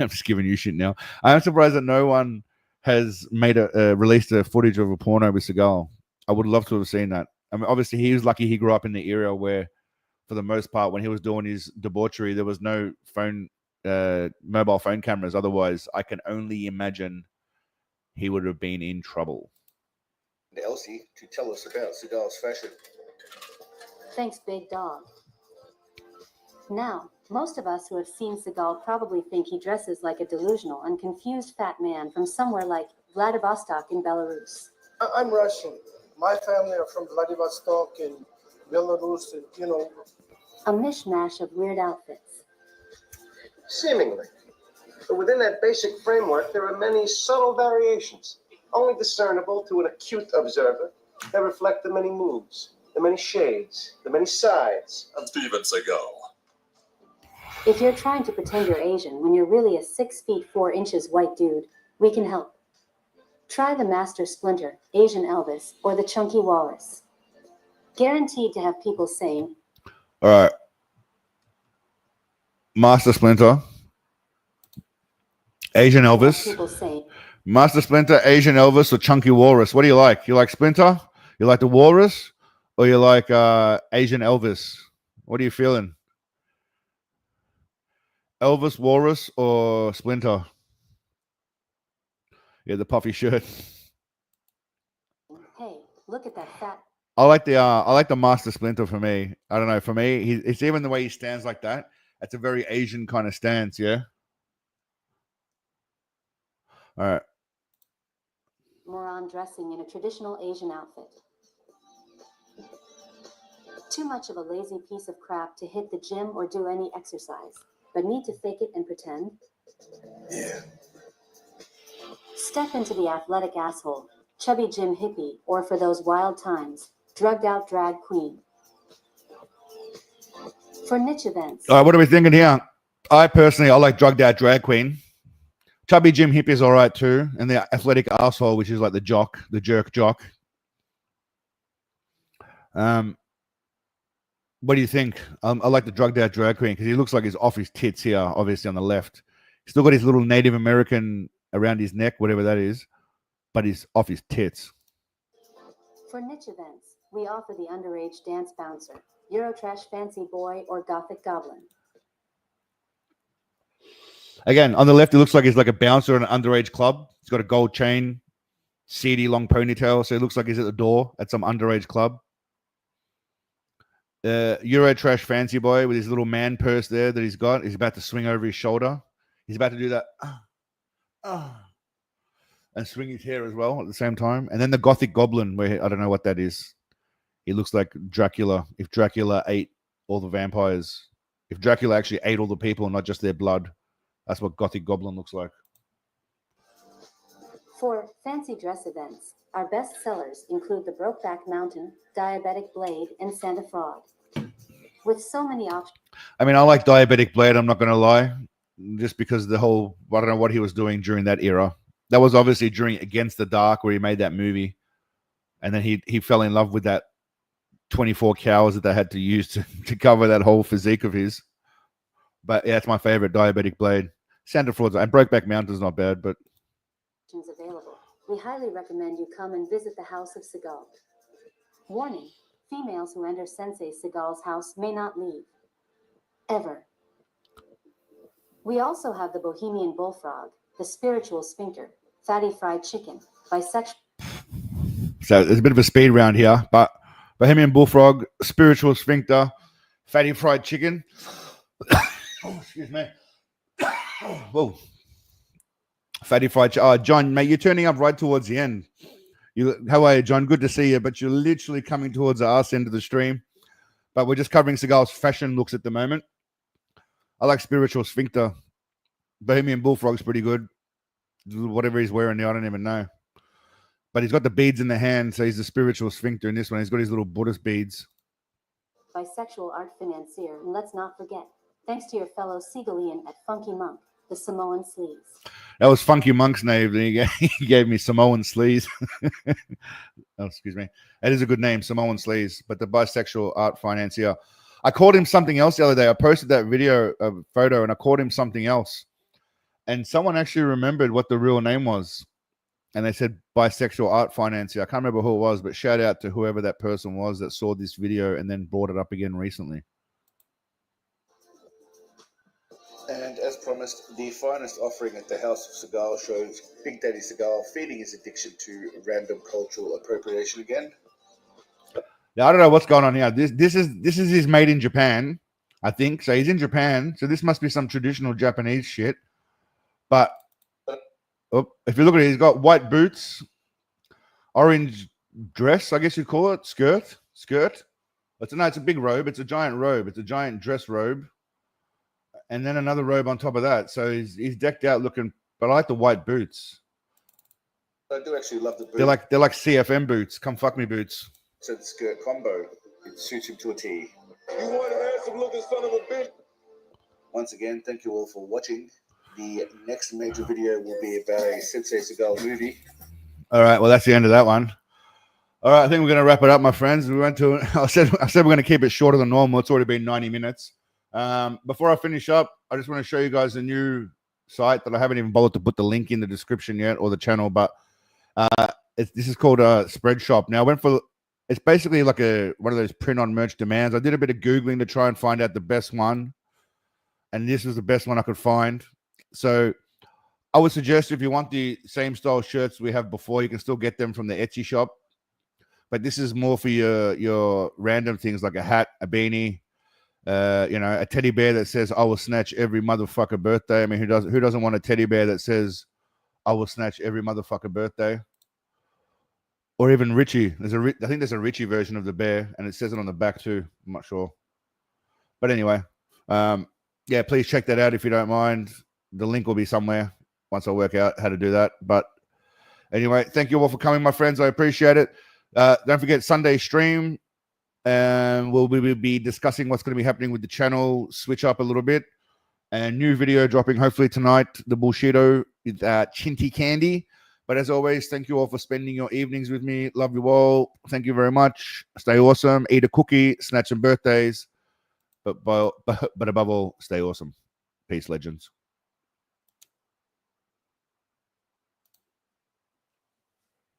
I'm just giving you shit now. I am surprised that no one has made released a footage of a porno with Seagal. I would love to have seen that. I mean, obviously he was lucky he grew up in the era where, for the most part, when he was doing his debauchery, there was no mobile phone cameras. Otherwise, I can only imagine he would have been in trouble. Elsie to tell us about Seagal's fashion. Thanks, big dog. Now, most of us who have seen Seagal probably think he dresses like a delusional and confused fat man from somewhere like Vladivostok in Belarus. I'm Russian. My family are from Vladivostok and Belarus, and, you know. A mishmash of weird outfits. Seemingly. But within that basic framework, there are many subtle variations, only discernible to an acute observer, that reflect the many moods, the many shades, the many sides of Steven Seagal. If you're trying to pretend you're Asian when you're really a 6 feet 4 inches white dude, we can help. Try the Master Splinter, Asian Elvis, or the Chunky Walrus. Guaranteed to have people saying, all right, Master Splinter, Asian Elvis, people saying, Master Splinter, Asian Elvis, or Chunky Walrus. What do you like? You like Splinter? You like the Walrus? Or you like Asian Elvis? What are you feeling? Elvis, Walrus, or Splinter? Yeah, the puffy shirt. hey, look at that fat. I like the Master Splinter for me. I don't know. For me, it's even the way he stands like that. That's a very Asian kind of stance, yeah? All right. Moron dressing in a traditional Asian outfit. Too much of a lazy piece of crap to hit the gym or do any exercise, but need to fake it and pretend? Yeah. Step into the athletic asshole, chubby gym hippie, or for those wild times, drugged out drag queen. For niche events. All right, what are we thinking here? I like drugged out drag queen. Chubby gym hippie is all right too, and the athletic asshole, which is like the jock, the jerk jock. What do you think? I like the drugged out drag queen because he looks like he's off his tits here, obviously on the left. He's still got his little Native American around his neck, whatever that is, but he's off his tits. For niche events, we offer the underage dance bouncer, Eurotrash fancy boy, or gothic goblin. Again, on the left, it looks like he's like a bouncer at an underage club. He's got a gold chain, seedy long ponytail, so it looks like he's at the door at some underage club. Eurotrash fancy boy with his little man purse there that he's got. He's about to swing over his shoulder. He's about to do that and swing his hair as well at the same time. And then the gothic goblin, where I don't know what that is. He looks like Dracula. If Dracula ate all the vampires, if Dracula actually ate all the people and not just their blood, that's what gothic goblin looks like. For fancy dress events, our best sellers include the Brokeback Mountain, Diabetic Blade, and Santa Frog. With so many options. I mean, I like Diabetic Blade, I'm not going to lie, just because the whole, I don't know what he was doing during that era. That was obviously during Against the Dark, where he made that movie. And then he fell in love with that 24 cows that they had to use to cover that whole physique of his. But yeah, it's my favorite, Diabetic Blade. Santa Frauds and Brokeback Mountain's not bad, but Available. We highly recommend you come and visit the House of Seagal. Warning, females who enter Sensei Seagal's house may not leave. Ever. We also have the Bohemian Bullfrog, the Spiritual Sphincter, Fatty Fried Chicken, Bisexual. so there's a bit of a speed round here, but Bohemian Bullfrog, Spiritual Sphincter, Fatty Fried Chicken. Oh, excuse me. Whoa. Fatty Fried Chicken. John, mate, you're turning up right towards the end. How are you, John? Good to see you, but you're literally coming towards the arse end of the stream. But we're just covering Seagal's fashion looks at the moment. I like Spiritual Sphincter. Bohemian Bullfrog's pretty good. Whatever he's wearing there, I don't even know. But he's got the beads in the hand, so he's the Spiritual Sphincter in this one. He's got his little Buddhist beads. Bisexual art financier, and let's not forget, thanks to your fellow Seagalian at Funky Monk, the Samoan Sleeves. That was Funky Monk's name. He gave me Samoan Sleeves. Oh, excuse me. That is a good name, Samoan Sleeves. But the bisexual art financier. I called him something else the other day. I posted that video, photo, and I called him something else. And someone actually remembered what the real name was. And they said bisexual art financier. I can't remember who it was, but shout out to whoever that person was that saw this video and then brought it up again recently. And as promised, the finest offering at the House of Seagal shows Big Daddy Seagal feeding his addiction to random cultural appropriation again. Yeah, I don't know what's going on here. This is his made in Japan, I think. So he's in Japan. So this must be some traditional Japanese shit. But if you look at it, he's got white boots, orange dress, I guess you'd call it, skirt. It's a big robe. It's a giant robe. It's a giant dress robe. And then another robe on top of that. So he's decked out looking, but I like the white boots. I do actually love the boots. They're like CFM boots. Come fuck me boots. It's a skirt combo. It suits him to a T. You want an handsome looking son of a bitch? Once again, thank you all for watching. The next major video will be about a Sensei Seagal movie. All right, well, that's the end of that one. All right, I think we're going to wrap it up, my friends. I said we're going to keep it shorter than normal. It's already been 90 minutes. Before I finish up, I just want to show you guys a new site that I haven't even bothered to put the link in the description yet, or the channel, but this is called Spreadshop. Now, it's basically like one of those print-on merch demands. I did a bit of Googling to try and find out the best one, and this was the best one I could find. So I would suggest if you want the same style shirts we have before, you can still get them from the Etsy shop. But this is more for your random things like a hat, a beanie, a teddy bear that says "I will snatch every motherfucker birthday." I mean, who doesn't want a teddy bear that says "I will snatch every motherfucker birthday"? or even Richie. I think there's a Richie version of the bear, and it says it on the back too. I'm not sure, but anyway, yeah, please check that out if you don't mind. The link will be somewhere once I work out how to do that. But anyway, thank you all for coming, my friends. I appreciate it. Don't forget Sunday stream, and we'll be discussing what's going to be happening with the channel. Switch up a little bit, and new video dropping hopefully tonight. The Bullshido with Chinty Candy. But as always, thank you all for spending your evenings with me. Love you all. Thank you very much. Stay awesome. Eat a cookie. Snatch some birthdays. But above all, stay awesome. Peace, legends.